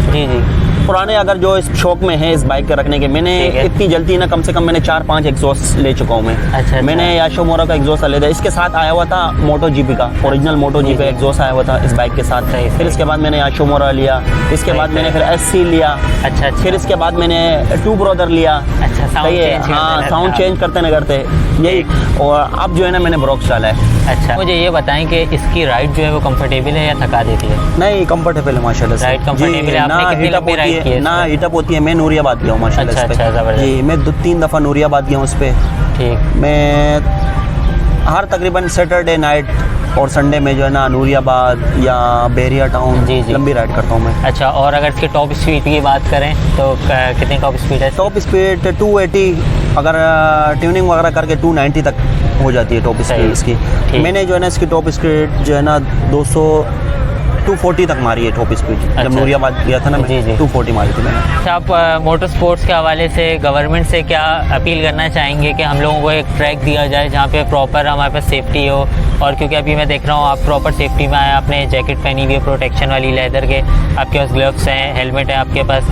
जी जी पुराने अगर जो इस शौक में है इस बाइक के रखने के, मैंने इतनी जल्दी ना कम से कम मैंने 4-5 एग्जॉस्ट ले चुका हूँ मैं। अच्छा। मैंने याशिमोरा का एग्जॉस्ट ले था, इसके साथ आया हुआ था मोटो जीपी का ओरिजिनल मोटो जीपी एग्जॉस्ट आया हुआ था इस बाइक के साथ। फिर इसके बाद मैंने याशिमोरा लिया, इसके बाद मैंने फिर SC लिया। अच्छा। फिर इसके बाद मैंने टू ब्रदर लिया। अच्छा, सही है। हाँ, साउंड चेंज करते न करते यही। और अब जो है ना मैंने ब्रोक्स डाला है। अच्छा, मुझे ये बताएं कि इसकी राइड जो है वो कंफर्टेबल है या थका देती है? नहीं, कंफर्टेबल है माशाल्लाह से। राइड कंफर्टेबल है। आपने कितनी लंबी राइड की है? ना हीटअप होती है। मैं नूरियाबाद गया हूँ माशाल्लाह अच्छा, इस पे। जबरदस्त। जी, मैं 2-3 दफ़ा नूरियाबाद गया हूँ इस पे। ठीक। मैं हर तकरीबन सैटरडे नाइट और संडे में जो है ना नूरियाबाद या बेरिया टाउन लंबी राइड करता हूँ मैं। अच्छा, और अगर इसकी टॉप स्पीड की बात करें तो कितनी टॉप स्पीड है? टॉप स्पीड 280, अगर ट्यूनिंग वगैरह करके 290 तक हो जाती है टॉप स्पीड इसकी। मैंने जो है ना इसकी टॉप स्पीड जो है ना 240 तक मारी है टॉप स्पीड। जब नूरियाबाद गया था ना मैं 240 मारी थी मैंने। अच्छा, आप मोटर स्पोर्ट्स के हवाले से गवर्नमेंट से क्या अपील करना चाहेंगे कि हम लोगों को एक ट्रैक दिया जाए जहाँ पे प्रॉपर हमारे पास सेफ्टी हो? और क्योंकि अभी मैं देख रहा हूँ आप प्रॉपर सेफ्टी में आए, आपने जैकेट पहनी हुई है प्रोटेक्शन वाली लेदर के, आपके पास ग्लव्स हैं, हेलमेट है आपके पास,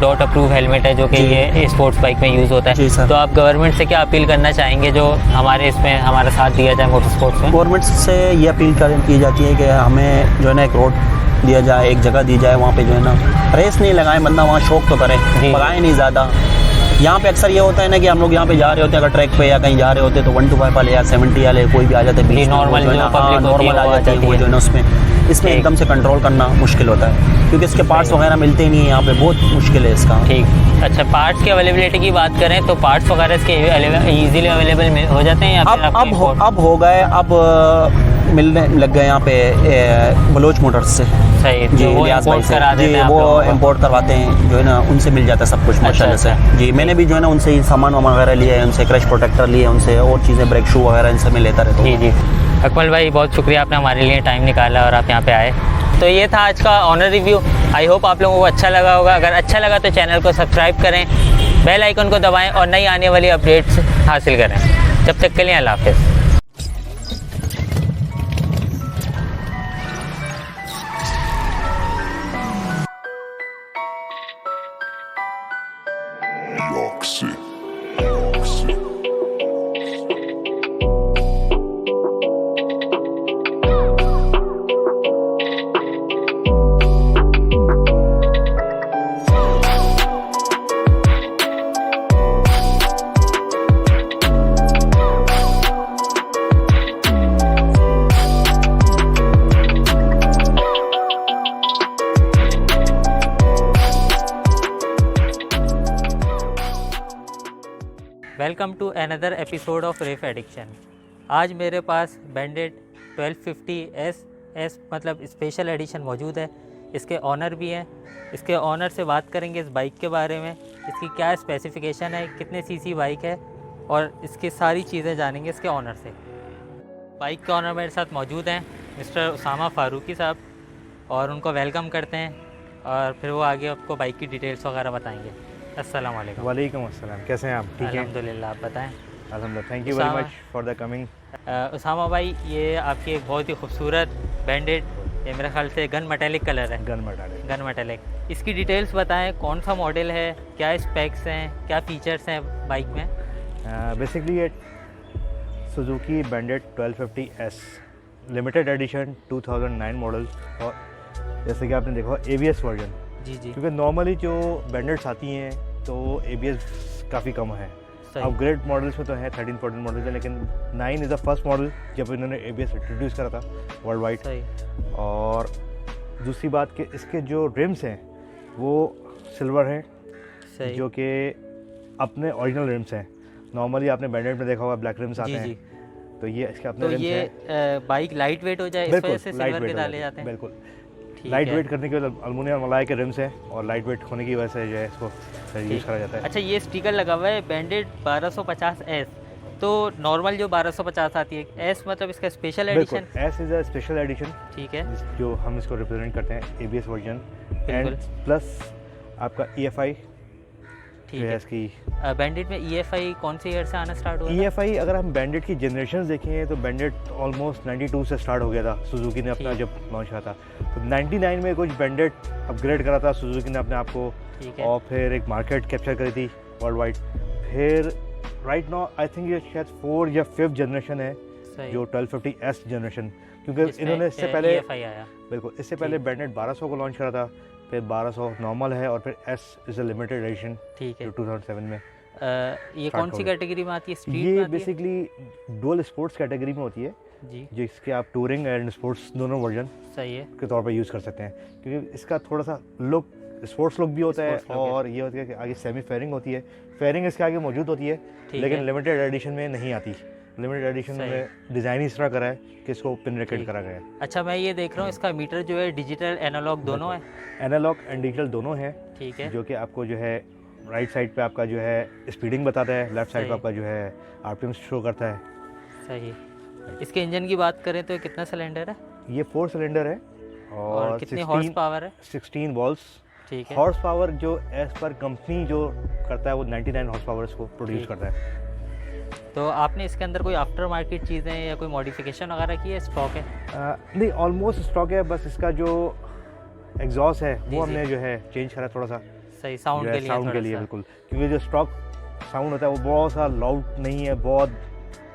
डॉट अप्रूव हेलमेट है जो कि ये स्पोर्ट्स बाइक में यूज़ होता है। तो आप गवर्नमेंट से क्या अपील करना चाहेंगे जो हमारे इसमें हमारा साथ दिया जाए मोटर स्पोर्ट्स में? गवर्नमेंट से ये अपील की जाती है कि हमें जो है ना एक रोड दिया जाए, एक जगह दी जाए, वहाँ पे जो है ना रेस नहीं लगाए, बंदा वहाँ शौक तो करे, भगाए नहीं ज़्यादा। यहाँ पे अक्सर ये होता है ना कि हम लोग यहाँ पे जा रहे होते हैं, अगर ट्रैक पे या कहीं जा रहे होते हैं तो 125 वाले या 70 वाले कोई भी आ जाते हैं, नॉर्मल नॉर्मल आ जाती है वो जो है ना इसमें एकदम से कंट्रोल करना मुश्किल होता है क्योंकि इसके पार्ट्स वगैरह मिलते ही नहीं है यहाँ पे, बहुत मुश्किल है इसका। ठीक। अच्छा, पार्ट्स की अवेलेबिलिटी की बात करें तो पार्ट्स वगैरह इसके ईजिली अवेलेबल हो जाते हैं या फिर अब हो गए, अब मिलने लग गए यहाँ पे बलोच मोटर्स से। सही जी, वो इम्पोर्ट करवाते हैं जो है ना, उनसे मिल जाता है सब कुछ माशाल्लाह से। जी, मैंने भी जो है ना उनसे ही सामान वगैरह लिया है, उनसे क्रैश प्रोटेक्टर लिए, उनसे और चीज़ें, ब्रेक शू वगैरह इनसे मैं लेता रहता हूँ। जी। अकमल भाई, बहुत शुक्रिया, आपने हमारे लिए टाइम निकाला और आप यहाँ पे आए। तो ये था आज का ऑनर रिव्यू। आई होप आप लोगों को अच्छा लगा होगा। अगर अच्छा लगा तो चैनल को सब्सक्राइब करें, बेल आइकन को दबाएं और नई आने वाली अपडेट्स हासिल करें। जब तक के लिए अल्लाह हाफ़िज़। Welcome to another episode of Rev Addiction. आज मेरे पास बैंडेड 1250S मतलब स्पेशल एडिशन मौजूद है। इसके ऑनर भी हैं। इसके ऑनर से बात करेंगे इस बाइक के बारे में, इसकी क्या स्पेसिफिकेशन है, कितने सीसी बाइक है और इसकी सारी चीज़ें जानेंगे इसके ऑनर से। बाइक के ऑनर मेरे साथ मौजूद हैं मिस्टर उसामा फारूकी साहब, और उनको वेलकम करते हैं और फिर वो आगे आपको बाइक की डिटेल्स वगैरह बताएंगे। अस्सलाम वालेकुम। वालेकुम अस्सलाम, कैसे हैं आप? ठीक है, अल्हम्दुलिल्लाह, आप बताएं। अल्हम्दुलिल्लाह, thank you very much for the coming. Usama भाई, ये आपकी एक बहुत ही खूबसूरत बैंडेड, ये मेरे ख्याल से गन मेटेलिक कलर है। गन मेटेलिक, इसकी डिटेल्स बताएं, कौन सा मॉडल है, क्या स्पेक्स हैं, क्या फीचर्स हैं बाइक में? बेसिकली ये Suzuki Bandit 1250S limited edition 2009 model, और जैसे कि आपने देखा ABS वर्जन। जी। क्योंकि नॉर्मली जो बैंडेड्स आती हैं तो ABS काफ़ी कम है। अपग्रेड मॉडल्स में तो है 13-14 मॉडल्स है, लेकिन 9 इज़ द फर्स्ट मॉडल जब इन्होंने ABS इंट्रोड्यूस करा था वर्ल्ड वाइड। और दूसरी बात कि इसके जो रिम्स हैं वो सिल्वर हैं, जो कि अपने ओरिजिनल रिम्स हैं। नॉर्मली आपने बैंडेड में देखा होगा ब्लैक रिम्स आते हैं, तो ये इसके अपने रिम्स हैं। तो ये बाइक लाइट वेट हो जाए इस वजह से सिल्वर के डाले जाते हैं? बिल्कुल, लाइट वेट करने के लिए अल्मुनियम मलाय के रिम्स हैं और लाइट वेट होने की वजह से जो है इसको यूज़ करा जाता है। अच्छा, ये स्टिकर लगा हुआ है बैंडेड 1250S, तो नॉर्मल जो 1250 आती है S मतलब इसका special edition? S is a special edition, ठीक है, जो हम इसको रिप्रेजेंट करते हैं ABS वर्जन एंड प्लस आपका EFI, ठीक है, इसकी बैंडिट में EFI कौन से ईयर से आना स्टार्ट हुआ? EFI अगर हम बैंडिट की जनरेशन देखें तो बैंडिट ऑलमोस्ट 92 से स्टार्ट हो गया था, सुजुकी ने अपना जब लॉन्च किया था। तो 99 में कुछ बैंडिट अपग्रेड करा था सुजुकी ने अपने आप को, और फिर एक मार्केट कैप्चर करी थी वर्ल्ड वाइड। फिर राइट नाउ आई थिंक ये शायद 4 या 5th जनरेशन है जो 1250S जनरेशन, क्योंकि इन्होंने इससे पहले EFI आया। बिल्कुल, इससे पहले बैंडिट 1200 को लॉन्च करा था, फिर 1200 नॉर्मल है, और फिर S is a limited edition जो 2007 में। ये कौन सी कैटेगरी में आती है? स्ट्रीट ये में आती बेसिकली डुअल स्पोर्ट्स कैटेगरी में होती है जी, जिसके आप टूरिंग एंड स्पोर्ट्स दोनों वर्जन सही है के तौर पर यूज़ कर सकते हैं, क्योंकि इसका थोड़ा सा लुक स्पोर्ट्स लुक भी होता है, और ये होता है कि आगे सेमी फेयरिंग होती है, फेयरिंग इसके आगे मौजूद होती है, लेकिन लिमिटेड एडिशन में नहीं आती। लिमिटेड एडिशन में डिज़ाइन इस तरह करा है कि इसको पिन रेकेट करा गया है। अच्छा, मैं ये देख रहा हूँ इसका मीटर जो है डिजिटल एनालॉग दोनों है? एनालॉग एंड डिजिटल दोनों हैं, ठीक है, जो कि आपको जो है राइट साइड पे आपका जो है स्पीडिंग बताता है, लेफ्ट साइड पे आपका जो है RPM शो करता है। सही। इसके इंजन की बात करें तो कितना सिलेंडर है? ये 4 सिलेंडर है और कितनी हॉर्स पावर है? 16 वॉल्व्स, ठीक है। हॉर्स पावर जो एज पर कंपनी जो करता है वो 99 हॉर्स पावर इसको प्रोड्यूस करता है। तो आपने इसके अंदर कोई आफ्टर मार्केट चीज़ें या कोई मॉडिफिकेशन वगैरह की है? स्टॉक है? नहीं, ऑलमोस्ट स्टॉक है, बस इसका जो एग्जॉस्ट है वो हमने जो है चेंज करा थोड़ा सा, सही साउंड के लिए, साउंड के लिए बिल्कुल, क्योंकि जो स्टॉक साउंड होता है वो बहुत सा लाउड नहीं है, बहुत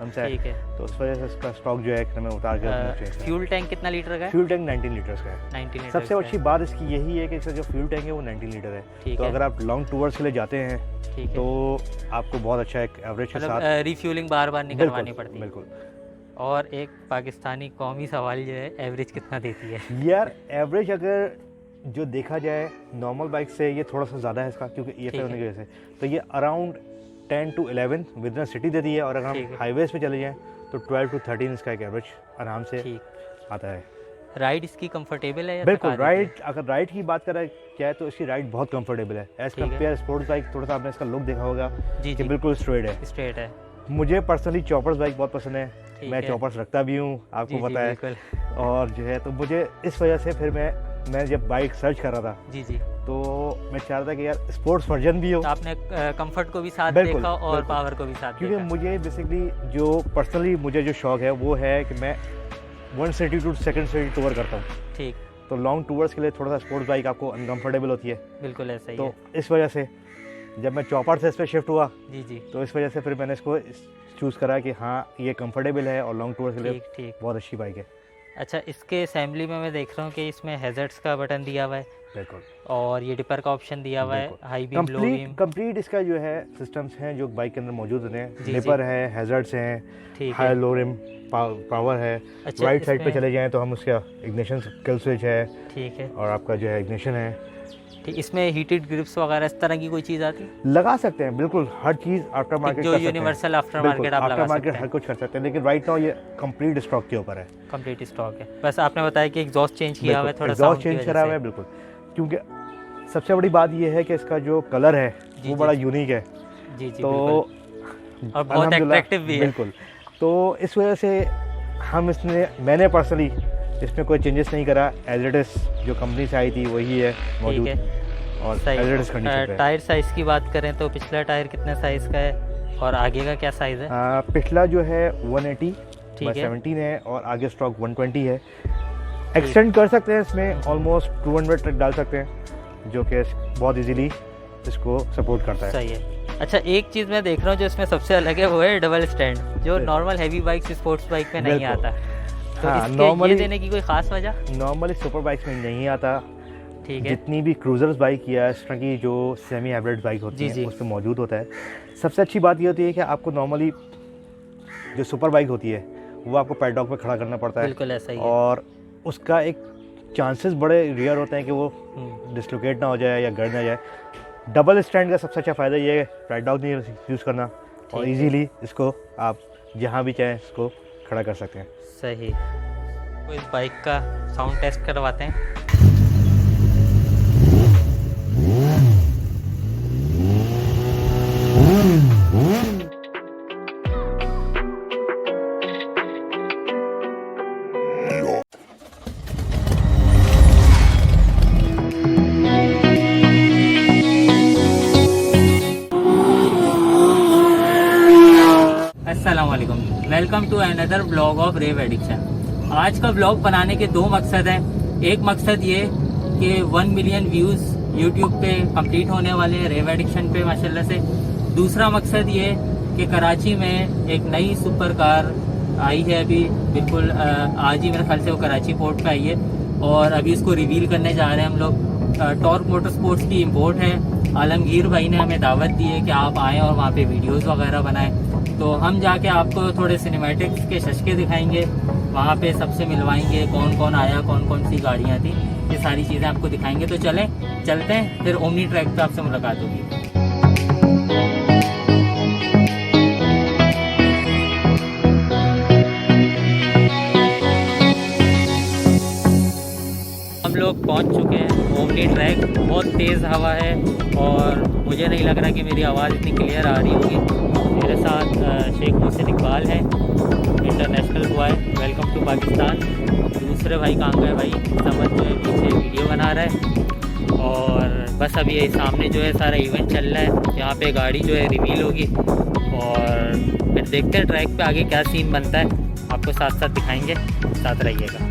हमसे, ठीक है, तो उस वजह से इसका स्टॉक जो है हमें उतार के फ्यूल टैंक कितना लीटर का है? फ्यूल टैंक 19 लीटर्स का है। 19 लीटर। सबसे अच्छी बात इसकी यही है कि इसका जो फ्यूल टैंक है वो 19 लीटर है, तो अगर आप लॉन्ग टूर्स के लिए जाते हैं तो आपको बहुत अच्छा एक एवरेज के साथ रिफ्यूलिंग बार बार नहीं करवानी पड़ती। बिल्कुल। और एक पाकिस्तानी कौमी सवाल जो है, एवरेज कितना देती है? यार एवरेज अगर जो देखा जाए नॉर्मल बाइक से ये थोड़ा सा ज़्यादा है इसका, क्योंकि EFI होने की वजह से, तो ये around 10 to 11 with in city देती है, और अगर हम हाईवेज पे चले जाएँ तो 12 to 13 इसका एक एवरेज आराम से आता है। राइड इसकी कंफर्टेबल है? बिल्कुल, राइड अगर राइड की बात करें क्या है तो इसकी राइड बहुत कंफर्टेबल है एज कम्पेयर स्पोर्ट्स बाइक। थोड़ा सा आपने इसका लुक देखा होगा जी, कि बिल्कुल स्ट्रेट है। मुझे पर्सनली चॉपर्स बाइक बहुत पसंद है, मैं चॉपर्स रखता भी हूँ, आपको पता है, और जो है तो मुझे इस वजह से फिर मैं जब बाइक सर्च कर रहा था जी तो मैं चाह रहा था कि यार स्पोर्ट्स वर्जन भी हो। तो आपने कंफर्ट को भी साथ देखा और पावर को भी साथ, क्योंकि मुझे बेसिकली जो पर्सनली मुझे जो शौक है वो है कि मैं 1 city to 2nd city tour करता हूँ, ठीक, तो लॉन्ग टूर्स के लिए थोड़ा सा स्पोर्ट्स बाइक आपको अनकंफर्टेबल होती है। बिल्कुल ऐसा ही तो है। इस वजह से जब मैं चॉपर से इस पर शिफ्ट हुआ जी तो इस वजह से फिर मैंने इसको चूज़ करा कि हाँ ये कंफर्टेबल है और लॉन्ग टूर के लिए बहुत अच्छी बाइक है। अच्छा, इसके असेंबली में मैं देख रहा हूँ कि इसमें हैज़र्ड्स का बटन दिया हुआ है, बिल्कुल, और ये डिपर का ऑप्शन दिया हुआ है, high beam, low beam, complete इसका जो है सिस्टम्स हैं जो बाइक के अंदर मौजूद होते हैं। डिपर है, हैज़र्ड्स हैं, हाई लो रिम पावर है। अच्छा, राइट साइड पे चले जाएं तो हम उसका इग्निशन किल स्विच है, ठीक है, और आपका जो है इग्निशन है। ठीक, इसमें हीटेड ग्रिप्स वगैरह इस तरह की कोई चीज़ आती है? लगा सकते हैं, बिल्कुल, हर चीज़ आफ्टर मार्केट जो यूनिवर्सल आफ्टर मार्केट आप लगा सकते हैं, आफ्टर मार्केट हर कुछ कर सकते हैं, लेकिन राइट नाउ ये कंप्लीट स्टॉक के ऊपर है, कंप्लीट स्टॉक है। बस आपने बताया कि एग्जॉस्ट चेंज किया हुआ है, थोड़ा एग्जॉस्ट चेंज करा हुआ है, बिल्कुल, क्योंकि सबसे बड़ी बात ये है कि इसका जो कलर है वो बड़ा यूनिक है जी, तो और बहुत अट्रैक्टिव भी है, बिल्कुल, तो इस वजह से मैंने पर्सनली इसमें कोई चेंजेस नहीं करा, एज इट इज़ जो कंपनी से आई थी वही है मौजूद, और एज इट इज़ कंडीशन पे। टायर साइज़ की बात करें तो पिछला टायर कितने साइज़ का है और आगे का क्या साइज़ है? पिछला जो है 180/17 है और आगे स्टॉक 120 है। एक्सटेंड कर सकते हैं, इसमें ऑलमोस्ट 200 तक डाल सकते हैं, जो कि बहुत इजीली इसको सपोर्ट करता है। सही है। अच्छा, एक चीज़ मैं देख रहा हूँ जो इसमें सबसे अलग है वो है डबल स्टैंड, जो normal heavy bike sports bike में नहीं आता, तो इसके ये देने की कोई ख़ास वजह? नॉर्मली सुपर बाइक्स में नहीं आता, ठीक है, जितनी भी क्रूजर्स बाइक या इस तरह की जो सेमी हाइब्रिड बाइक होती है उसमें मौजूद होता है। सबसे अच्छी बात ये होती है कि आपको नॉर्मली जो सुपर बाइक होती है वो आपको पैडॉक पे खड़ा करना पड़ता है, बिल्कुल ऐसा ही है, और उसका एक चांसेस बड़े रेयर होते हैं कि वो डिसलोकेट ना हो जाए या गड़ ना जाए। डबल स्टैंड का सबसे अच्छा फ़ायदा ये है पैडॉक नहीं यूज़ करना, और इजीली इसको आप जहाँ भी चाहें इसको खड़ा कर सकते हैं। सही। तो इस बाइक का साउंड टेस्ट करवाते हैं। Welcome to another blog of Rev Addiction. आज का ब्लॉग बनाने के दो मकसद हैं। एक मकसद ये कि 1 मिलियन व्यूज़ यूट्यूब पे कंप्लीट होने वाले हैं रेव एडिक्शन पे माशाल्लाह से। दूसरा मकसद ये कि कराची में एक नई सुपर कार आई है, अभी बिल्कुल आज ही मेरे ख्याल से वो कराची पोर्ट पे आई है और अभी इसको रिवील करने जा रहे हैं हम लोग। टॉर्क मोटर स्पोर्ट्स की इंपोर्ट है। आलमगीर भाई ने हमें दावत दी है कि आप आएँ और वहाँ पे वीडियोस वगैरह बनाएं। तो हम जाके आपको थोड़े सिनेमैटिक्स के शशके दिखाएंगे, वहाँ पे सबसे मिलवाएंगे कौन कौन आया, कौन कौन सी गाड़ियाँ थी, ये सारी चीज़ें आपको दिखाएंगे। तो चलते हैं, फिर ओमनी ट्रैक पे आपसे मुलाकात होगी। हम लोग पहुंच चुके हैं ओमनी ट्रैक। बहुत तेज़ हवा है और मुझे नहीं लग रहा कि मेरी आवाज़ इतनी क्लियर आ रही होगी। मेरे साथ शेख मोहसिन इकबाल है, international boy, welcome to Pakistan. दूसरे भाई कहाँ गए भाई, समझ जो है पीछे वीडियो बना रहा है। और बस अभी ये सामने जो है सारा इवेंट चल रहा है, यहाँ पे गाड़ी जो है रिवील होगी और फिर देखते हैं ट्रैक पे आगे क्या सीन बनता है, आपको साथ साथ दिखाएंगे, साथ रहिएगा।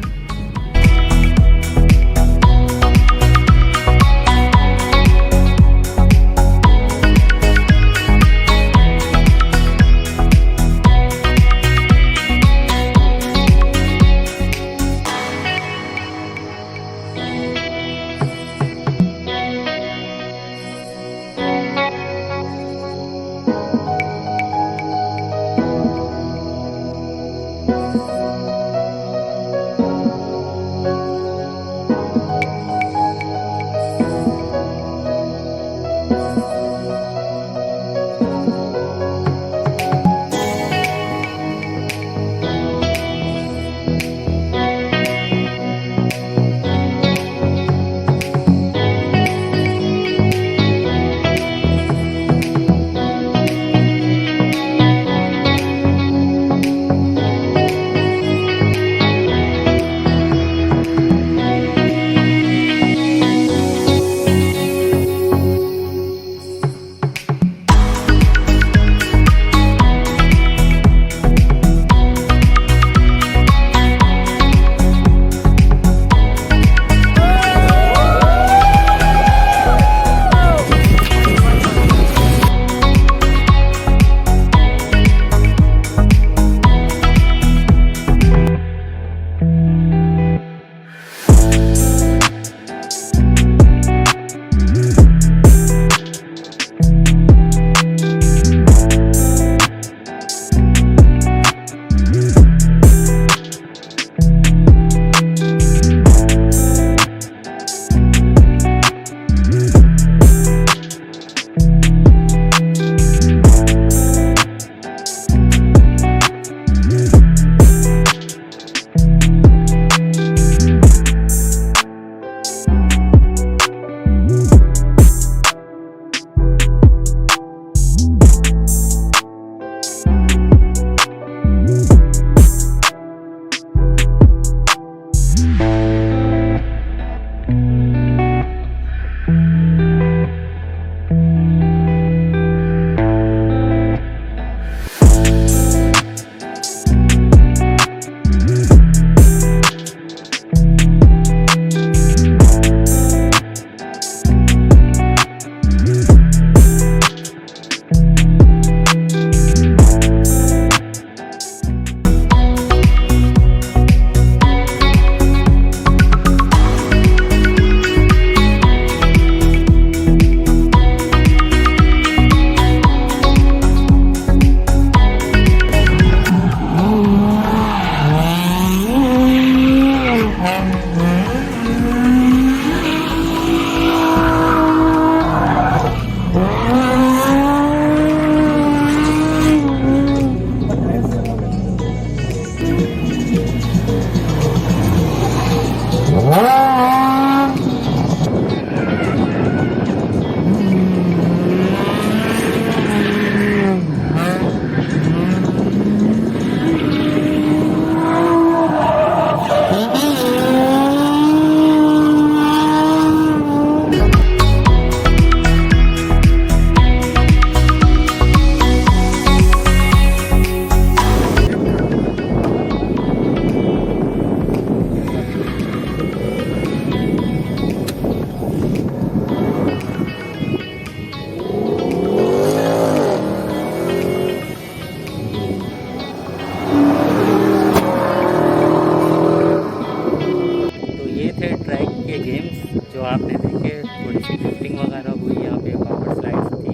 जो आपने देखे थोड़ी सी ड्रिफ्टिंग वगैरह हुई, यहाँ पे पावर स्लाइड्स थी,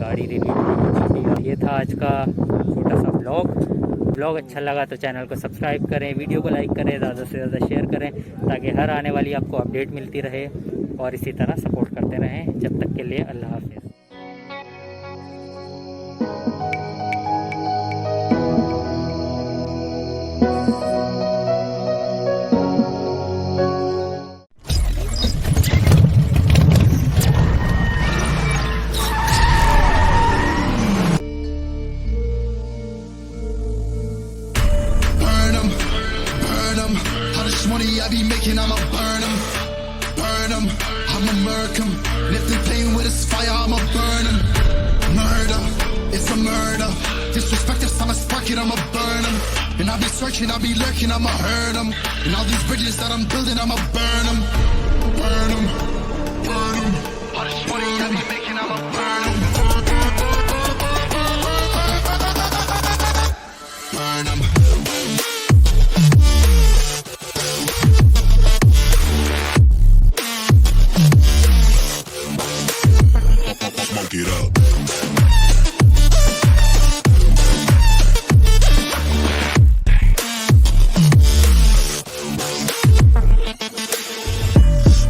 गाड़ी रिव्यू थी। और ये था आज का छोटा सा ब्लॉग अच्छा लगा तो चैनल को सब्सक्राइब करें, वीडियो को लाइक करें, ज़्यादा से ज़्यादा शेयर करें ताकि हर आने वाली आपको अपडेट मिलती रहे और इसी तरह सपोर्ट करते रहें। जब तक के लिए अल्लाह हाफ़िज़। Money I be making, I'ma burn them, I'ma murk them. And if they playing with this fire, I'ma burn them. Murder, it's a murder. Disrespect us, I'ma spark it, I'ma burn them. And I'll be searching, I'll be lurking, I'ma hurt them. And all these bridges that I'm building, I'ma burn them. Burn them, burn them. All this money I be making, I'ma burn them. Burn them. Get up.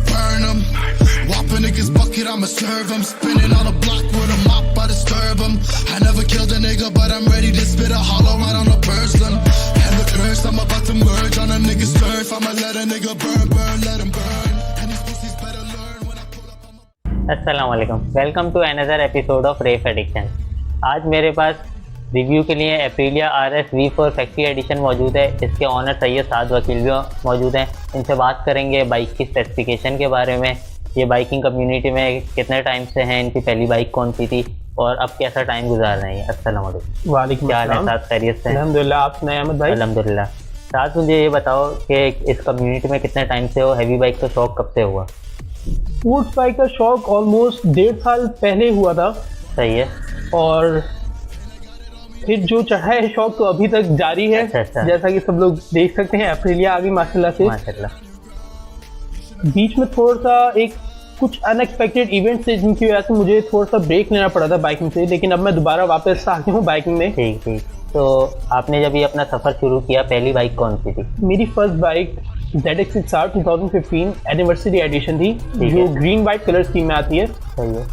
Burn 'em. Whop a nigga's bucket, I'ma serve 'em. Spinning on a block with a mop, I disturb 'em. I never killed a nigga, but I'm ready to spit a hollow right on a person. And the curse, I'm about to merge on a nigga's turf. I'ma let a nigga burn, let him burn. And these pussies better learn when I pull up on my... अस्सलाम वालेकुम, welcome to another episode of Rev Addiction. आज मेरे पास review के लिए Aprilia RS V4 factory addition मौजूद है। इसके honour Syed साद वकील भी मौजूद हैं। इनसे बात करेंगे बाइक की स्पेसिफिकेशन के बारे में, ये बाइकिंग कम्युनिटी में कितने टाइम से हैं, इनकी पहली बाइक कौन सी थी और अब कैसा टाइम गुजार रहे हैं। अस्सलाम वालेकुम। वालेकुम क्या हाल है साद, खैरियत से? अल्हम्दुलिल्लाह। आप सुनाए अहमद भाई? अल्हम्दुलिल्लाह। साद मुझे ये बताओ कि इस कम्युनिटी में कितने टाइम से हो, हैवी बाइक का शौक़ कब से हुआ? स्पोर्ट्स बाइक का शौक ऑलमोस्ट 1.5 साल पहले हुआ था। सही है। और फिर जो चढ़ा है शौक तो अभी तक जारी है। अच्छा। जैसा कि सब लोग देख सकते हैं, एप्रिलिया आ गई माशाल्लाह से। माशाल्लाह। बीच में थोड़ा सा कुछ अनएक्सपेक्टेड इवेंट्स थे जिनकी वजह से मुझे थोड़ा सा ब्रेक लेना पड़ा था बाइकिंग से, लेकिन अब मैं दोबारा वापस आ गया हूँ बाइकिंग में। ठीक। तो आपने जब ये अपना सफ़र शुरू किया, पहली बाइक कौन सी थी? मेरी first bike ZX6R 2015 anniversary edition थी, जो ग्रीन वाइट कलर स्कीम में आती है। सही है।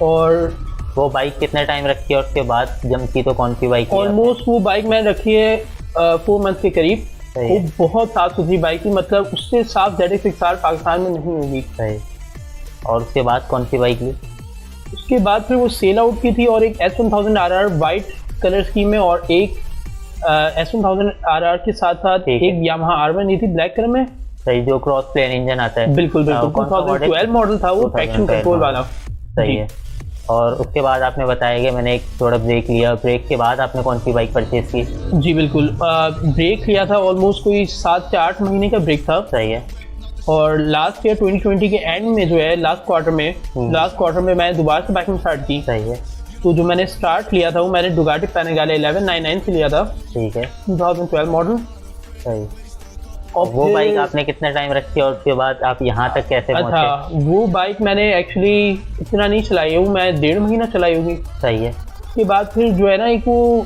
और वो बाइक कितने टाइम रखी है और उसके बाद जम की तो कौन सी बाइक? ऑलमोस्ट वो बाइक मैंने रखी है 4 मंथ के करीब। वो बहुत साफ सुथरी बाइक थी, मतलब उससे साफ ZX6R पाकिस्तान में नहीं होगी। सही। और उसके बाद कौन सी बाइक ली? उसके बाद फिर वो सेल आउट की थी और एक S1000 RR white colour scheme में और एक S1000 RR के साथ साथ एक यामाहा R1 ली थी ब्लैक कलर में। सही, जो क्रॉस प्लेन इंजन आता है। बिल्कुल 2012 मॉडल था वो, ट्रैक्शन कंट्रोल वाला। सही है। और उसके बाद आपने बताया कि मैंने एक थोड़ा ब्रेक लिया, ब्रेक के बाद आपने कौन सी बाइक परचेज की? जी बिल्कुल, ब्रेक लिया था ऑलमोस्ट कोई 7 से 8 महीने का ब्रेक था। सही है। और लास्ट ईयर 2020 के एंड में जो है लास्ट क्वार्टर में मैंने दोबारा से बाइकिंग स्टार्ट की। सही है। तो जो मैंने स्टार्ट लिया था वो मैंने डुगाटी पैनागले 1199 से लिया था। ठीक है। 2012 मॉडल। सही। और वो बाइक आपने कितने टाइम रखी और उसके बाद आप यहाँ तक कैसे पहुँचे? अच्छा, वो बाइक मैंने एक्चुअली इतना नहीं चलाई हूँ, मैं 1.5 महीना चलाई होगी। सही है। उसके बाद फिर जो है ना एक वो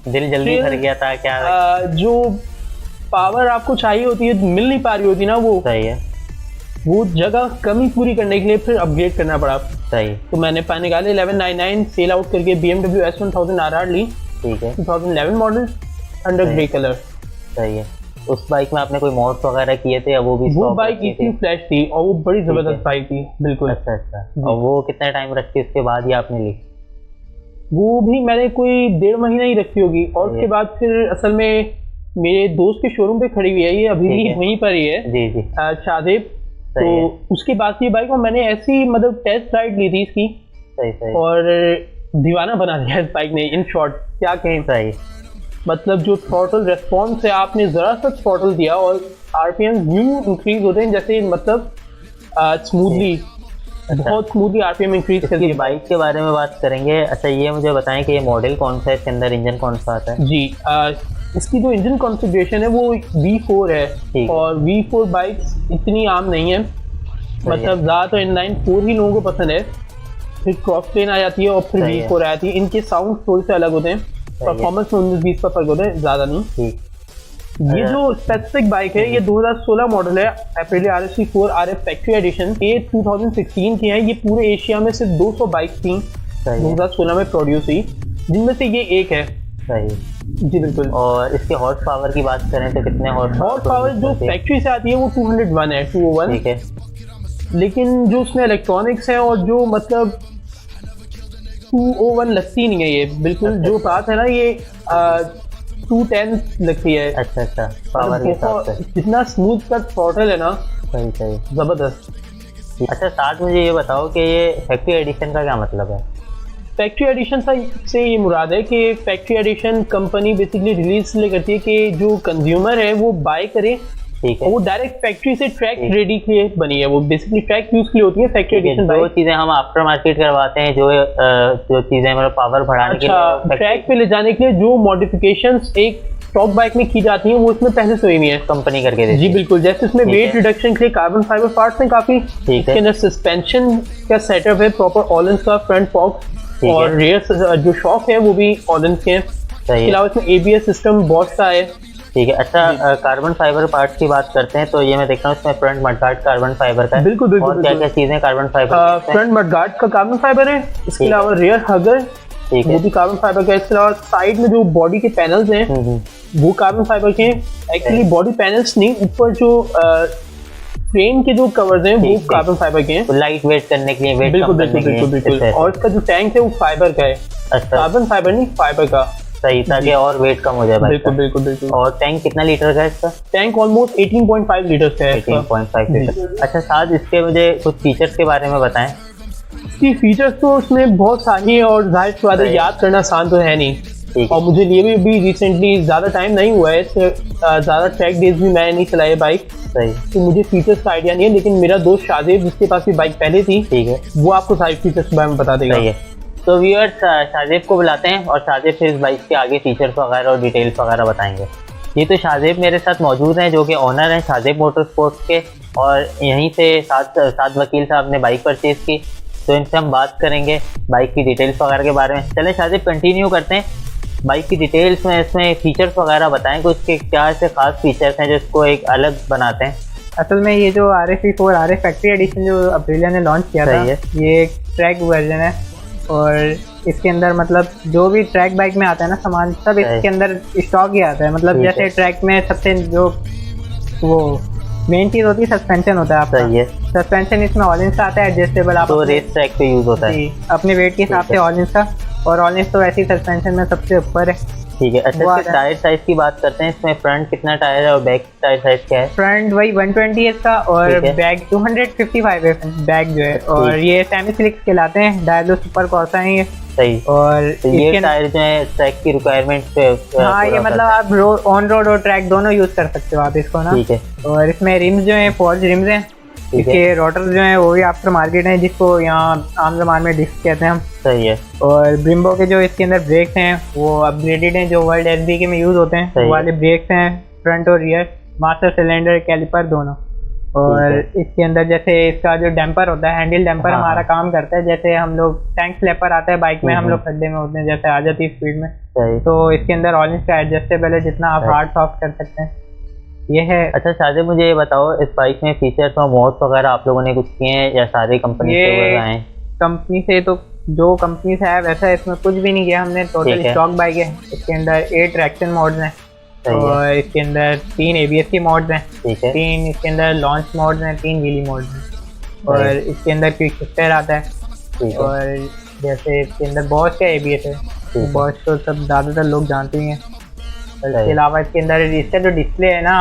दिल जल्दी भर गया था क्या? जो पावर आपको चाहिए होती है मिल नहीं पा रही होती ना, वो सही है, वो जगह कमी पूरी करने के लिए फिर अपग्रेड करना पड़ा। सही। तो मैंने पैनागले 1199 सेल आउट करके BMW S1000 RR ली। ठीक है। 2011 मॉडल अंडर ग्रे कलर। सही है। उस बाइक में आपने कोई मॉड्स वगैरह किए थे या वो भी? वो बाइक इतनी फ्लैश थी और वो बड़ी जबरदस्त बाइक थी। बिल्कुल। अच्छा। और वो कितना टाइम रखी उसके बाद ही आपने ली? वो भी मैंने कोई 1.5 महीना ही रखी होगी। और उसके बाद फिर असल में मेरे दोस्त के शोरूम पे खड़ी हुई है, ये अभी भी वहीं पर ही है। जी। शादेब। तो उसके बाद ये बाइक में मैंने ऐसी मतलब टेस्ट राइड ली थी इसकी। सही। और दीवाना बना दिया इस बाइक ने। इन शॉर्ट क्या कहें। सही। मतलब जो थ्रॉटल रेस्पॉन्स है, आपने ज़रा सा थ्रॉटल दिया और RPM यूं इंक्रीज होते हैं जैसे मतलब स्मूथली, बहुत स्मूथली RPM इंक्रीज कर दिया। बाइक के बारे में बात करेंगे। अच्छा, ये मुझे बताएं कि ये मॉडल कौन सा है, इसके अंदर इंजन कौन सा आता है? जी, इसकी जो इंजन कॉन्फ़िगरेशन है वो V4 है। और V4 बाइक्स इतनी आम नहीं है। मतलब ज़्यादातर इनलाइन 4 ही लोगों को पसंद है, फिर क्रॉस प्लेन आ जाती है और फिर सही है। V4 आ जाती है। इनके साउंड थोड़े से अलग होते हैं, परफॉर्मेंस में 19-20 का फर्क होता है, ज़्यादा नहीं। ठीक। ये जो स्पेसिफिक बाइक है ये 2016 मॉडल है, Aprilia RSV4 RF factory addition. ये 2016 की है। ये पूरे एशिया में सिर्फ 200 बाइक थी सही है। 2016 में प्रोड्यूस हुई, जिनमें से ये एक है। सही। जी बिल्कुल। और इसके हॉर्स पावर की बात करें तो कितने हॉर्स पावर जो फैक्ट्री से आती है वो 201 है, 201। ठीक है। लेकिन जो उसमें इलेक्ट्रॉनिक्स है और जो मतलब 201 लगती नहीं है ये बिल्कुल। जो बात है ना ये 210 लगती है। अच्छा अच्छा, पावर के हिसाब से जितना स्मूथ का थ्रॉटल है ना, सही सही। जबरदस्त। अच्छा, साथ मुझे ये बताओ कि ये फैक्ट्री एडिशन का क्या मतलब है? फैक्ट्री एडिशन से ये मुराद है कि factory edition company basically release इसलिए करती है कि जो कंज्यूमर है वो बाय करे, ठीक और है। वो डायरेक्ट फैक्ट्री से ट्रैक रेडी के लिए बनी है। वो बेसिकली ट्रैक यूज के लिए होती है फैक्ट्री एडिशन जो बाइक। चीजें हम आफ्टर मार्केट करवाते हैं, जो चीजें मतलब पावर बढ़ाने के अच्छा, लिए ट्रैक पे ले जाने के लिए जो मॉडिफिकेशंस एक स्टॉक बाइक में की जाती हैं वो इसमें पहले से हुई है कंपनी करके देती जी है। बिल्कुल। जैसे इसमें ठीक वेट है। रिडक्शन के लिए कार्बन फाइबर पार्ट्स हैं काफी। है। इसके अंदर सस्पेंशन का सेटअप है प्रॉपर ऑलेंस का, फ्रंट फॉक्स ठीक और है। रेयर जो शॉक है वो भी ऑलेंस के हैं। सही इसके है। अलावा इसमें ABS सिस्टम बॉश का है। ठीक है। अच्छा, कार्बन फाइबर पार्ट्स की बात करते हैं तो ये मैं देख रहा हूँ इसमें फ्रंट मडगार्ड कार्बन फाइबर का है। बिल्कुल, बिल्कुल, और क्या क्या चीजें कार्बन फाइबर फ्रंट मडगार्ड का कार्बन फाइबर है। इसके ठीक है। अलावा रेयर हगर ठीक वो है। भी कार्बन फाइबर का है। इसके अलावा साइड में जो बॉडी के पैनल्स हैं वो कार्बन फाइबर के हैं। एक्चुअली बॉडी पैनल्स नहीं, ऊपर जो फ्रेम के जो कवर्स हैं वो ठीक है। कार्बन फाइबर के हैं। तो लाइट वेट करने के लिए, वेट बिल्कुल कम बिल्कुल करने के बिल्कुल लिए बिल्कुल। इस तरह और इसका जो टैंक है वो फाइबर का है, से। अच्छा, कार्बन फाइबर नहीं, फाइबर का। सही, ताकि और वेट कम हो जाए बाइक बिल्कुल का। बिल्कुल बिल्कुल। और टैंक कितना लीटर का है इसका? टैंक ऑलमोस्ट 18.5 लीटर का है इसका। 18.5 लीटर। अच्छा, साथ इसके मुझे कुछ फीचर्स के बारे में बताएं। इसकी फीचर्स तो उसमें बहुत सारी है और जाहिर सी बात है सही। याद करना आसान तो है नहीं। ठीक और है। मुझे लिए भी रिसेंटली ज़्यादा टाइम नहीं हुआ है, इससे ज़्यादा ट्रैक डेज भी मैंने नहीं चलाई बाइक, सही। तो मुझे फीचर्स का आइडिया नहीं है। लेकिन मेरा दोस्त शाहजेब जिसके पास भी बाइक पहले थी, ठीक है। वो आपको सारी फीचर्स के बारे में बता देगा। सही है। तो व्यूअर्स, शाहजेब को बुलाते हैं और शाहजेब फिर इस बाइक के आगे फीचर्स वगैरह और डिटेल्स वगैरह बताएंगे। ये तो शाहजेब मेरे साथ मौजूद हैं जो कि ओनर हैं शाहजेब मोटर स्पोर्ट्स के, और यहीं से साथ वकील साहब ने बाइक परचेज़ की, तो इनसे हम बात करेंगे बाइक की डिटेल्स वगैरह के बारे में। चलें शाहजेब, कंटिन्यू करते हैं बाइक की डिटेल्स में, इसमें फीचर्स वगैरह बताएं कुछ के क्या ऐसे खास फीचर्स हैं जो इसको एक अलग बनाते हैं। असल में ये जो RSV4 RF फैक्ट्री एडिशन जो अप्रिलिया ने लॉन्च किया था, सही है। ये एक ट्रैक वर्जन है और इसके अंदर मतलब जो भी ट्रैक बाइक में आता है ना सामान, सब सही। इसके अंदर स्टॉक ही आता है। मतलब ठीक जैसे है। ट्रैक में सबसे जो वो मेन चीज़ होती है सस्पेंशन होता है आपका। सही है। सस्पेंशन इसमें ऑलेंस का आता है एडजस्टेबल, आप तो अपने- रेस ट्रैक पे यूज़ होता है। जी, अपने वेट के हिसाब ठीक से है। ऑलेंस का, और ऑलेंस तो वैसे ही सस्पेंशन में सबसे ऊपर है। ठीक है। अच्छा, वो इसके आता है। टायर साइज़ की बात करते हैं, इसमें फ्रंट कितना टायर है और बैक टायर साइज़ क्या है? फ्रंट वही 120 है इसका, और ठीक है। बैक 255 है बैक जो है। और ठीक। ये सेमी स्लिक्स कहलाते हैं, डायलो सुपर कॉर्सा है ये। सही। और तो ये इसके टायर जो है ट्रैक की रिक्वायरमेंट पे हाँ, ये पूरा मतलब करता आप ऑन रोड और ट्रैक दोनों यूज कर सकते हो आप इसको ना। है। ठीक है। और इसमें रिम्स जो हैं फॉर्ज रिम्स हैं। ठीक है। इसके रोटर जो हैं वो भी आफ्टर मार्केट हैं, जिसको यहाँ आम जमान में डिस्क कहते हैं हम। सही है। और ब्रिम्बो के जो इसके अंदर ब्रेक्स हैं वो अपग्रेडेड हैं, जो वर्ल्ड SBK में यूज होते हैं सही वो है। वाले ब्रेक्स हैं, फ्रंट और रियर, मास्टर सिलेंडर, कैलिपर दोनों। और इसके अंदर जैसे इसका जो डैम्पर होता है, हैंडल डैम्पर हाँ, हमारा हाँ। काम करता है। जैसे हम लोग टैंक स्लैपर आता है बाइक में, हम लोग खड्डे में होते हैं जैसे आ जाती है स्पीड में, सही। तो इसके अंदर ऑरेंज का एडजस्टेबल है, जितना आप सही। हार्ड सॉफ्ट कर सकते हैं। ये है। अच्छा शाहजेब, मुझे ये बताओ इस बाइक में फीचर्स और मोड्स वगैरह आप लोगों ने कुछ किए हैं या सारी कंपनी से ये हुए आए हैं? कंपनी से तो जो कंपनी से है वैसा इसमें कुछ भी नहीं किया हमने, टोटल ठीक है। स्टॉक बाइक है। इसके अंदर 8 ट्रैक्शन मोड्स हैं, सही है। और इसके अंदर 3 ABS के मोड्स हैं, ठीक है। 3 इसके अंदर लॉन्च मोड्स हैं, 3 व्हीली मोड्स हैं, और सही। इसके अंदर क्विक शिफ्टर आता है। ठीक है। और जैसे इसके अंदर बॉश का ABS है, ठीक है। बॉश तो सब ज़्यादातर लोग जानते ही हैं। और सही। इसके अलावा इसके अंदर इसका जो डिस्प्ले है ना,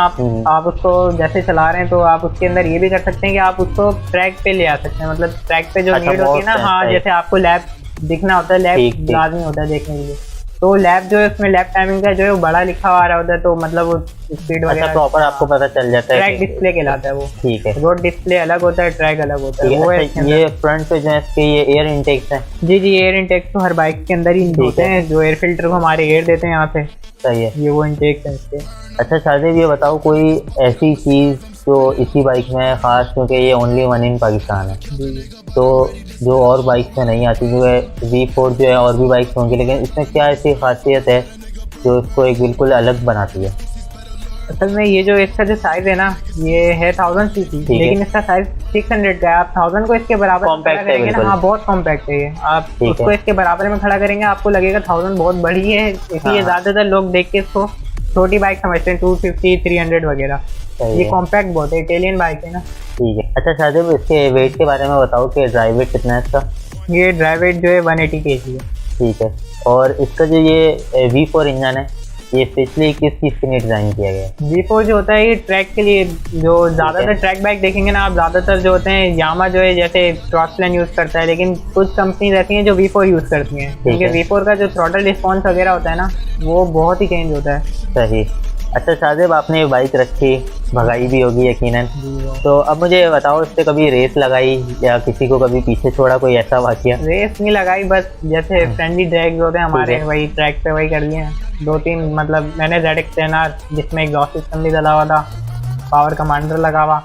आप उसको जैसे चला रहे हैं तो आप उसके अंदर ये भी कर सकते हैं कि आप उसको ट्रैक पे ले आ सकते हैं। मतलब ट्रैक पे जो अच्छा, नीड होती है ना, बहुत हाँ, सही। जैसे आपको लैप दिखना होता है, ठीक, लैप ठीक। लाजमी होता है देखने के लिए, तो लैप जो है उसमें लैप टाइमिंग का जो है वो बड़ा लिखा हुआ आ रहा होता है, तो मतलब वो स्पीड अच्छा, वगैरह प्रॉपर आपको पता चल जाता है ट्रैक कि- डिस्प्ले कहलाता है वो। ठीक है। रोड डिस्प्ले अलग होता है, ट्रैक अलग होता है, ठीक वो है। है इसके अच्छा, अंदर। ये फ्रंट पे जो है इसके ये एयर इनटेक्स है। जी जी, एयर इनटेक तो हर बाइक के अंदर ही होते है। हैं, जो एयर फिल्टर को हमारे एयर देते हैं यहाँ से। सही है। ये वो इंटेक्स है इसके। अच्छा शाहजेब, ये बताओ कोई ऐसी चीज़ जो इसी बाइक में है ख़ास, क्योंकि ये ओनली वन इन पाकिस्तान है, तो जो और बाइक में नहीं आती, जो है V4 जो है और भी बाइक्स होंगी, लेकिन इसमें क्या ऐसी खासियत है जो इसको एक बिल्कुल अलग बनाती है? असल में ये जो इसका जो साइज है ना, ये है 1000 सीसी, लेकिन इसका साइज 600 का है। आप 1000 को इसके बराबर कॉम्पैक्ट खड़ा करेंगे ना, हाँ बहुत कॉम्पैक्ट है ये। आप उसको इसके बराबर में खड़ा करेंगे, आपको लगेगा 1000 बहुत बड़ी है, इसलिए ज्यादातर लोग देख के इसको छोटी बाइक समझते हैं, 250, 300 वगैरह। ये कॉम्पैक्ट बहुत है, इटालियन बाइक है ना। ठीक है। अच्छा शाहजेब, इसके वेट के बारे में बताओ कि ड्राइव वेट कितना है इसका? ये ड्राइव वेट जो है 180 kg है। ठीक है। और इसका जो ये V4 इंजन है, ये स्पेशली किस चीज़ के लिए डिज़ाइन किया गया है? V4 जो होता है ये ट्रैक के लिए, जो ज़्यादातर ट्रैक बाइक देखेंगे ना आप, ज़्यादातर जो होते हैं यामा जो है जैसे क्रॉसप्लेन यूज़ करता है, लेकिन कुछ कंपनीज ऐसी हैं जो V4 यूज़ करती हैं, क्योंकि V4 का जो थ्रॉटल रिस्पॉन्स वगैरह होता है ना, वो बहुत ही चेंज होता है। सही। अच्छा शाहजेब, आपने ये बाइक रखी, भगाई भी होगी यकीनन, तो अब मुझे बताओ, इससे कभी रेस लगाई या किसी को कभी पीछे छोड़ा, कोई ऐसा वाकया? रेस नहीं लगाई, बस जैसे फ्रेंडली ड्रैग्स होते हैं हमारे, वही ट्रैक पे वही कर लिए हैं 2-3। मतलब मैंने ZX10R जिसमें एग्जॉस्ट सिस्टम भी डला हुआ था, पावर कमांडर लगा हुआ,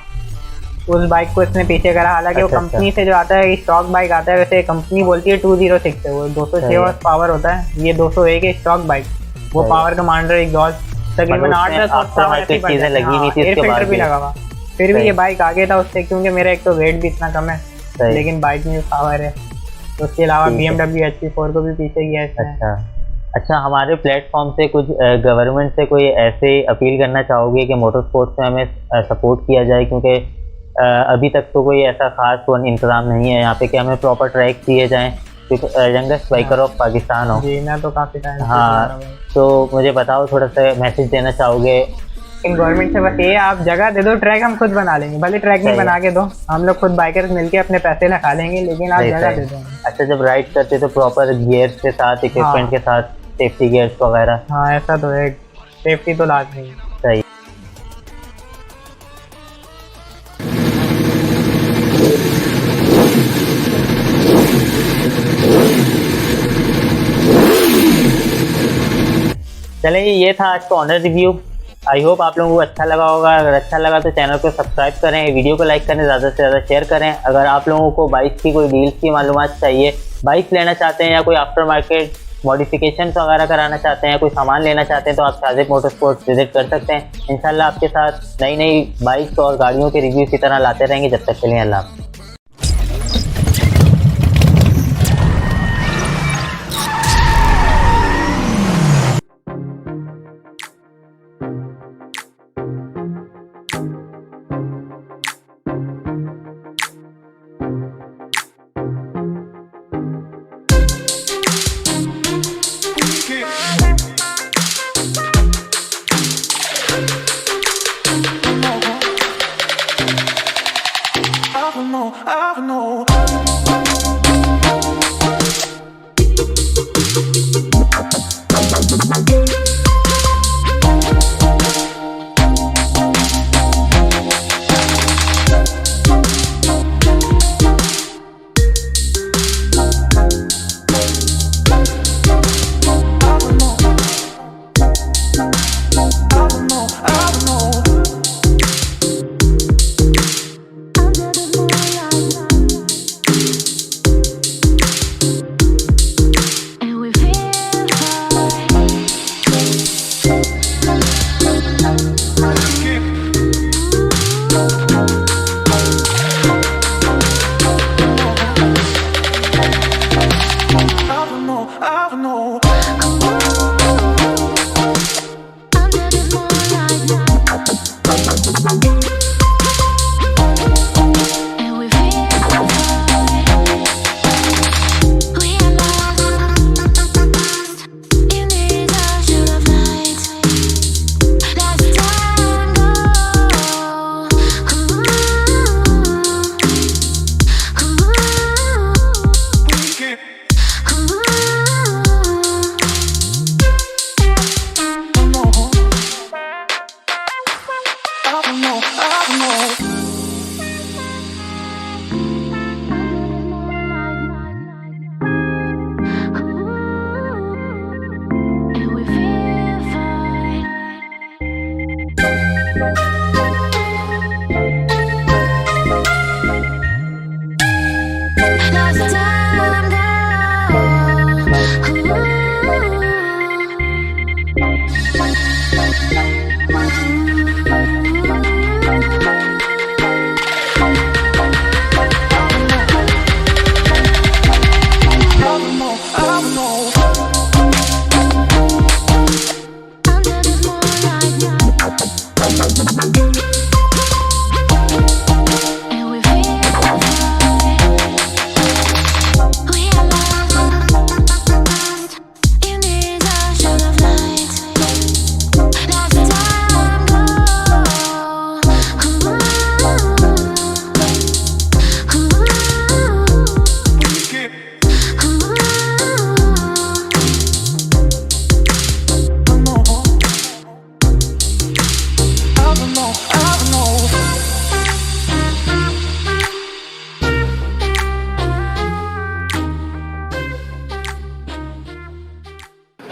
उस बाइक को इसने पीछे करा। हालांकि वो कंपनी से जो आता है स्टॉक बाइक आता है, वैसे कंपनी बोलती है 206 है, वो 206 हॉर्स पावर होता है, ये 201 है स्टॉक बाइक। वो पावर कमांडर एग्जॉस्ट तकरीबन 8-10 चीजें लगी हुई थी, एयर फिल्टर भी लगा हुआ, फिर भी ये बाइक आगे था उससे, क्योंकि मेरा एक तो वेट भी इतना कम है, लेकिन बाइक में पावर है। उसके अलावा BMW HP4 को भी पीछे किया इसने। अच्छा, हमारे प्लेटफॉर्म से कुछ गवर्नमेंट से कोई ऐसे अपील करना चाहोगे कि मोटर स्पोर्ट्स में हमें सपोर्ट किया जाए, क्योंकि अभी तक तो कोई ऐसा खास इंतज़ाम नहीं है यहाँ पे कि हमें प्रॉपर ट्रैक दिए जाएँ, यंगेस्ट बाइकर ऑफ पाकिस्तान हो। जी, मैं तो काफ़ी टाइम। हाँ, तो मुझे बताओ, थोड़ा सा मैसेज देना चाहोगे इन गवर्नमेंट से? बस ये, आप जगह दे दो, ट्रैक हम खुद बना लेंगे, भले ट्रैक नहीं बना के दो, हम लोग खुद बाइकर्स मिलके अपने पैसे लगा लेंगे, लेकिन आप जगह दे दो। अच्छा, जब राइड करते तो प्रॉपर गियर्स के साथ, इक्विपमेंट के साथ, सेफ्टी गियर्स वगैरह? हाँ, ऐसा तो है, सेफ्टी तो लाजमी है। सही। चलिए, ये था आज का ऑनर रिव्यू। आई होप आप लोगों को अच्छा लगा होगा। अगर अच्छा लगा तो चैनल को सब्सक्राइब करें, वीडियो को लाइक करें, ज़्यादा से ज़्यादा शेयर करें। अगर आप लोगों को बाइक की कोई डील्स की मालूमात चाहिए, बाइक लेना चाहते हैं या कोई आफ्टर मार्केट मॉडिफिकेशन वगैरह कराना चाहते हैं, कोई सामान लेना चाहते हैं, तो आप शाहजेब मोटरस्पोर्ट्स विजिट कर सकते हैं। इंशाल्लाह आपके साथ नई नई बाइक्स और गाड़ियों के रिव्यू इसी तरह लाते रहेंगे। जब तक के लिए अल्लाह हाफ़िज़। I know.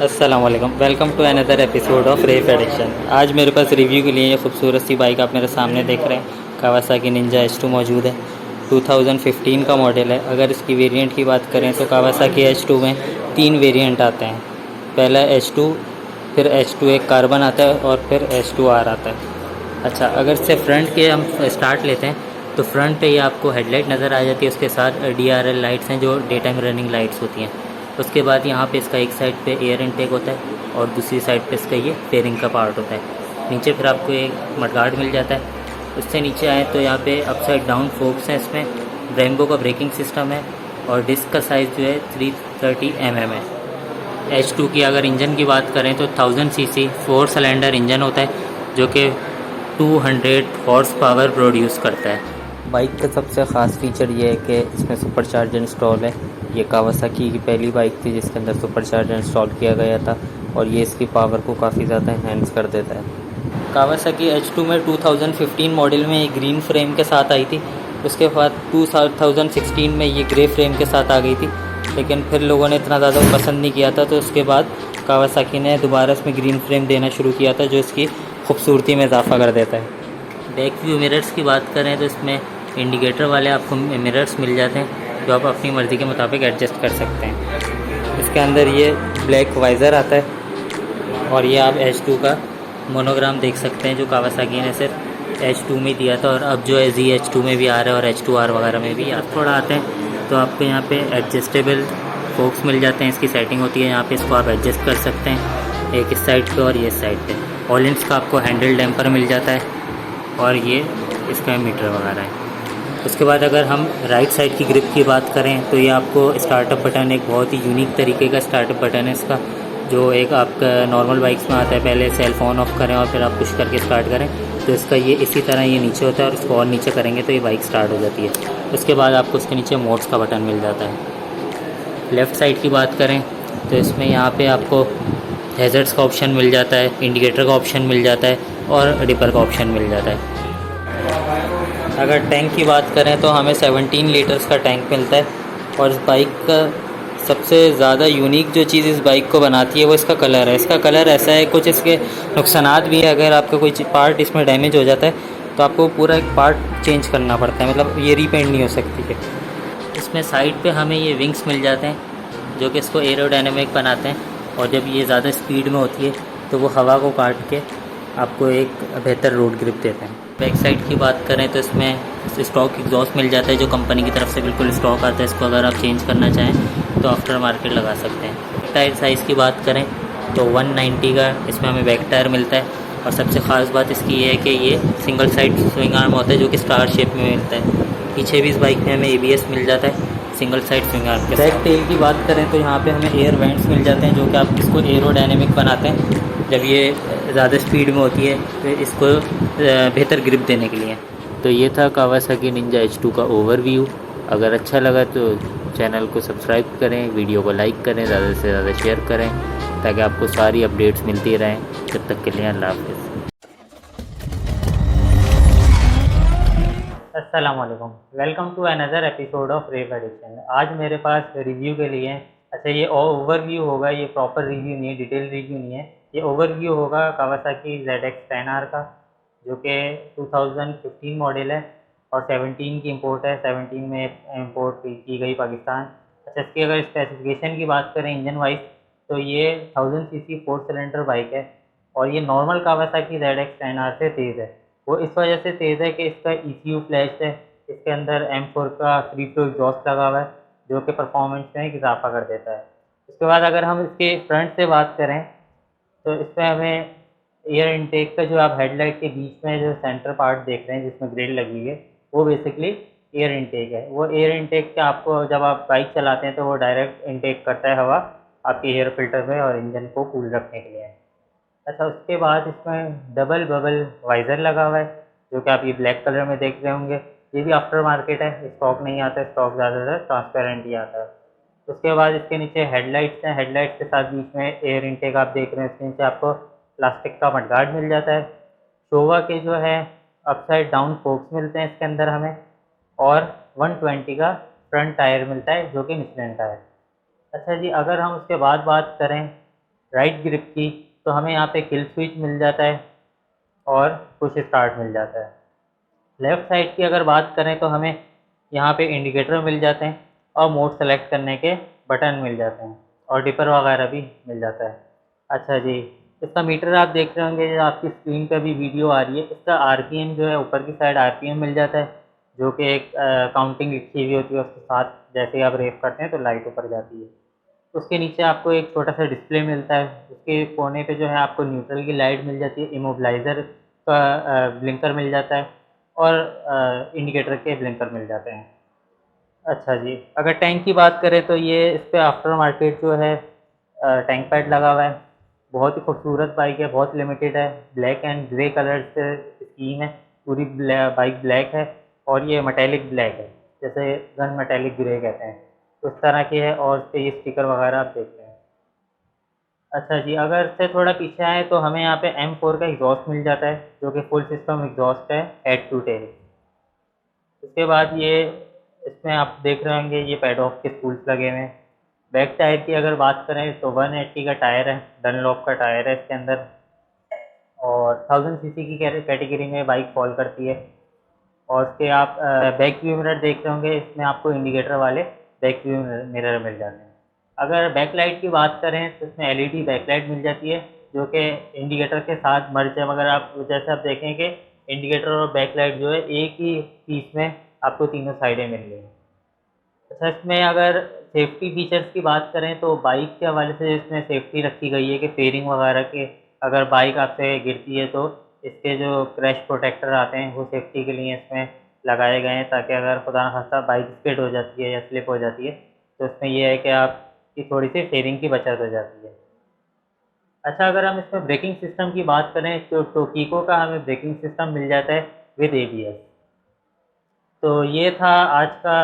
अस्सलाम वालेकुम, welcome to another episode of Rev Addiction. आज मेरे पास रिव्यू के लिए ये खूबसूरत सी बाइक आप मेरे सामने देख रहे हैं, कावासाकी निंजा H2 मौजूद है। 2015 का मॉडल है। अगर इसकी वेरिएंट की बात करें तो कावासाकी H2 में 3 वेरिएंट आते हैं। पहला H2, फिर H2 एक कार्बन आता है और फिर H2R आता है। अच्छा, अगर इससे फ्रंट के हम स्टार्ट लेते हैं तो फ्रंट पे ये आपको हेडलाइट नज़र आ जाती है, उसके साथ DRL लाइट्स हैं जो डे टाइम रनिंग लाइट्स होती हैं। उसके बाद यहाँ पे इसका एक साइड पे एयर इनटेक होता है और दूसरी साइड पे इसका ये फेयरिंग का पार्ट होता है। नीचे फिर आपको एक मडगार्ड मिल जाता है। उससे नीचे आए तो यहाँ पे अपसाइड डाउन फोक्स हैं, इसमें ब्रेम्बो का ब्रेकिंग सिस्टम है और डिस्क का साइज़ जो है 330 mm है। H2 की अगर इंजन की बात करें तो 1000 cc 4 सिलेंडर इंजन होता है जो कि 200 हॉर्स पावर प्रोड्यूस करता है। बाइक का सबसे ख़ास फीचर ये है कि इसमें सुपर चार्जर इंस्टॉल है। ये कावासाकी की पहली बाइक थी जिसके अंदर सुपर चार्जर इंस्टॉल किया गया था और ये इसकी पावर को काफ़ी ज़्यादा इन्हेंस कर देता है। कावासाकी H2 में 2015 मॉडल में एक ग्रीन फ्रेम के साथ आई थी, उसके बाद 2016 में ये ग्रे फ्रेम के साथ आ गई थी, लेकिन फिर लोगों ने इतना ज़्यादा पसंद नहीं किया था तो उसके बाद कावासाकी ने दोबारा इसमें ग्रीन फ्रेम देना शुरू किया था जो इसकी खूबसूरती में इजाफा कर देता है। बैक व्यू मिरर्स की बात करें तो इसमें इंडिकेटर वाले आपको मिरर्स मिल जाते हैं जो आप अपनी मर्ज़ी के मुताबिक एडजस्ट कर सकते हैं। इसके अंदर ये ब्लैक वाइज़र आता है और ये आप H2 का मोनोग्राम देख सकते हैं जो कावासाकी ने सिर्फ H2 में दिया था और अब जो है ZH2 में भी आ रहा है और H2R वगैरह में भी आप थोड़ा आते हैं तो आपको यहाँ पे एडजस्टेबल फोक्स मिल जाते हैं। इसकी सेटिंग होती है, यहाँ पे इसको आप एडजस्ट कर सकते हैं, एक इस साइड पे और ये इस साइड पे। हॉलिन्स का आपको हैंडल डैम्पर मिल जाता है और ये इसका मीटर वगैरह है। उसके बाद अगर हम राइट साइड की ग्रिप की बात करें तो ये आपको स्टार्टअप बटन, एक बहुत ही यूनिक तरीके का स्टार्टअप बटन है इसका, जो एक आपका नॉर्मल बाइक्स में आता है। पहले सेल फ़ोन ऑफ करें और फिर आप पुश करके स्टार्ट करें, तो इसका ये इसी तरह ये नीचे होता है और इसको और नीचे करेंगे तो ये बाइक स्टार्ट हो जाती है। उसके बाद आपको उसके नीचे मोड्स का बटन मिल जाता है। लेफ़्ट साइड की बात करें तो इसमें यहाँ पे आपको हैज़र्ड्स का ऑप्शन मिल जाता है, इंडिकेटर का ऑप्शन मिल जाता है और डिपर का ऑप्शन मिल जाता है। अगर टैंक की बात करें तो हमें 17 लीटर्स का टैंक मिलता है और इस बाइक का सबसे ज़्यादा यूनिक जो चीज़ इस बाइक को बनाती है वो इसका कलर है। इसका कलर ऐसा है, कुछ इसके नुकसानात भी है। अगर आपका कोई पार्ट इसमें डैमेज हो जाता है तो आपको पूरा एक पार्ट चेंज करना पड़ता है, मतलब ये रीपेंट नहीं हो सकती है। इसमें साइड पे हमें ये विंग्स मिल जाते हैं जो कि इसको एरोडायनेमिक बनाते हैं और जब ये ज़्यादा स्पीड में होती है तो वो हवा को काट के आपको एक बेहतर रोड ग्रिप देते हैं। बैक साइड की बात करें तो इसमें स्टॉक एग्जॉस्ट मिल जाता है जो कंपनी की तरफ से बिल्कुल स्टॉक आता है। इसको अगर आप चेंज करना चाहें तो आफ्टर मार्केट लगा सकते हैं। टायर साइज़ की बात करें तो 190 का इसमें हमें बैक टायर मिलता है और सबसे ख़ास बात इसकी ये है कि ये सिंगल साइड स्विंग आर्म होता है जो कि स्टार शेप में मिलता है। पीछे भी इस बाइक में हमें ABS मिल जाता है सिंगल साइड स्विंग आर्म के। बैक टेल की बात करें तो यहाँ पे हमें एयर वेंट्स मिल जाते हैं जो कि आप इसको एरोडायनेमिक बनाते हैं जब ये ज़्यादा स्पीड में होती है तो इसको बेहतर ग्रिप देने के लिए। तो ये था कावासाकी निंजा H2 का ओवरव्यू। अगर अच्छा लगा तो चैनल को सब्सक्राइब करें, वीडियो को लाइक करें, ज़्यादा से ज़्यादा शेयर करें ताकि आपको सारी अपडेट्स मिलती रहें। जब तक के लिए अल्लाह हाफ़िज़। अस्सलाम वालेकुम, welcome to another episode of Rev Addiction. आज मेरे पास रिव्यू के लिए, अच्छा ये ओवरव्यू होगा, ये प्रॉपर रिव्यू नहीं है, डिटेल रिव्यू नहीं है, ये ओवरव्यू होगा कावासाकी ZX10R का जो कि 2015 मॉडल है और 17 की इंपोर्ट है। 17 में इंपोर्ट की गई पाकिस्तान। अच्छा, इसकी अगर स्पेसिफिकेशन की बात करें इंजन वाइज तो ये 1000 cc 4 सिलेंडर बाइक है और ये नॉर्मल कावासाकी ZX10R से तेज़ है। वो इस वजह से तेज़ है कि इसका ECU फ्लैश है, इसके अंदर M4 का 3 फ्लो एग्जॉस्ट लगा हुआ है जो कि परफॉर्मेंस में इजाफा कर देता है। उसके बाद अगर हम इसके फ्रंट से बात करें तो इसमें हमें एयर इनटेक का जो आप हेडलाइट के बीच में जो सेंटर पार्ट देख रहे हैं जिसमें ग्रिल लगी हुई है वो बेसिकली एयर इनटेक है। वो एयर इनटेक का आपको जब आप बाइक चलाते हैं तो वो डायरेक्ट इनटेक करता है हवा आपके एयर फिल्टर में और इंजन को कूल रखने के लिए। अच्छा, उसके बाद इसमें डबल बबल वाइज़र लगा हुआ है जो कि आप ये ब्लैक कलर में देख रहे होंगे। ये भी आफ्टर मार्केट है, स्टॉक नहीं आता, स्टॉक ज़्यादातर ट्रांसपेरेंट ही आता है। उसके बाद इसके नीचे हेडलाइट्स हैं, हेडलाइट्स के साथ बीच में एयर इनटेक आप देख रहे हैं, इसके नीचे आपको प्लास्टिक का मडगार्ड मिल जाता है। शोवा के जो है अपसाइड डाउन फोक्स मिलते हैं इसके अंदर हमें और 120 का फ्रंट टायर मिलता है जो कि मिशेलिन टायर। अच्छा जी, अगर हम उसके बाद बात करें राइट ग्रिप की तो हमें यहाँ पे किल स्विच मिल जाता है और पुश स्टार्ट मिल जाता है। लेफ़्ट साइड की अगर बात करें तो हमें यहाँ पे इंडिकेटर मिल जाते हैं और मोड सेलेक्ट करने के बटन मिल जाते हैं और डिपर वगैरह भी मिल जाता है। अच्छा जी, इसका मीटर आप देख रहे होंगे, जो आपकी स्क्रीन पे भी वीडियो आ रही है, इसका आरपीएम जो है ऊपर की साइड आरपीएम मिल जाता है, जो कि एक काउंटिंग लिखी हुई होती है उसके साथ। जैसे ही आप रेव करते हैं तो लाइट ऊपर जाती है। उसके नीचे आपको एक छोटा सा डिस्प्ले मिलता है, उसके कोने पे जो है आपको न्यूट्रल की लाइट मिल जाती है, इमोबिलाइज़र का ब्लिंकर मिल जाता है और इंडिकेटर के ब्लिंकर मिल जाते हैं। अच्छा जी, अगर टैंक की बात करें तो ये इस पर आफ्टर मार्केट जो है टैंक पैड लगा हुआ है। बहुत ही खूबसूरत बाइक है, बहुत लिमिटेड है, ब्लैक एंड ग्रे कलर से स्कीम है, पूरी बाइक ब्लैक है और ये मेटेलिक ब्लैक है, जैसे गन मेटेलिक ग्रे कहते हैं, उस तरह की है और उस पर ये स्टिकर वगैरह आप देखते हैं। अच्छा जी, अगर इससे थोड़ा पीछे आए तो हमें यहाँ पे M4 का एग्जॉस्ट मिल जाता है, जो कि फुल सिस्टम एग्जॉस्ट है, हेड टू टेल। उसके बाद ये इसमें आप देख रहे होंगे ये पैडॉक के स्पूल्स लगे हुए हैं। बैक टायर की अगर बात करें तो 180 का टायर है, डनलॉप का टायर है इसके अंदर, और 1000 सीसी की कैटेगरी में बाइक फॉल करती है। और उसके आप बैक व्यू मिरर देख रहे होंगे, इसमें आपको इंडिकेटर वाले बैक व्यू मिरर मिल जाते हैं। अगर बैकलाइट की बात करें तो इसमें एलईडी बैकलाइट मिल जाती है, जो कि इंडिकेटर के साथ मर्ज है। मगर आप जैसे आप देखें कि इंडिकेटर और बैकलाइट जो है एक ही पीस में आपको तीनों साइडें मिल रही हैं। अच्छा, इसमें अगर सेफ्टी फीचर्स की बात करें तो बाइक के हवाले से इसमें सेफ्टी रखी गई है कि फेयरिंग वगैरह के, अगर बाइक आपसे गिरती है तो इसके जो क्रैश प्रोटेक्टर आते हैं वो सेफ्टी के लिए इसमें लगाए गए हैं, ताकि अगर खुदा न खास्ता बाइक स्किड हो जाती है या स्लिप हो जाती है तो इसमें यह है कि आपकी थोड़ी सी फेयरिंग की बचत हो जाती है। अच्छा, अगर हम इसमें ब्रेकिंग सिस्टम की बात करें तो टोकीको का हमें ब्रेकिंग सिस्टम मिल जाता है विद एबीएस। तो ये था आज का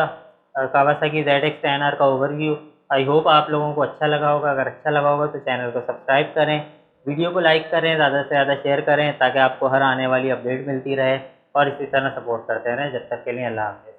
कावासाकी ZX10R का ओवरव्यू। आई होप आप लोगों को अच्छा लगा होगा। अगर अच्छा लगा होगा तो चैनल को सब्सक्राइब करें, वीडियो को लाइक करें, ज़्यादा से ज़्यादा शेयर करें, ताकि आपको हर आने वाली अपडेट मिलती रहे, और इसी तरह सपोर्ट करते रहें। जब तक के लिए अल्लाह हाफ़िज़।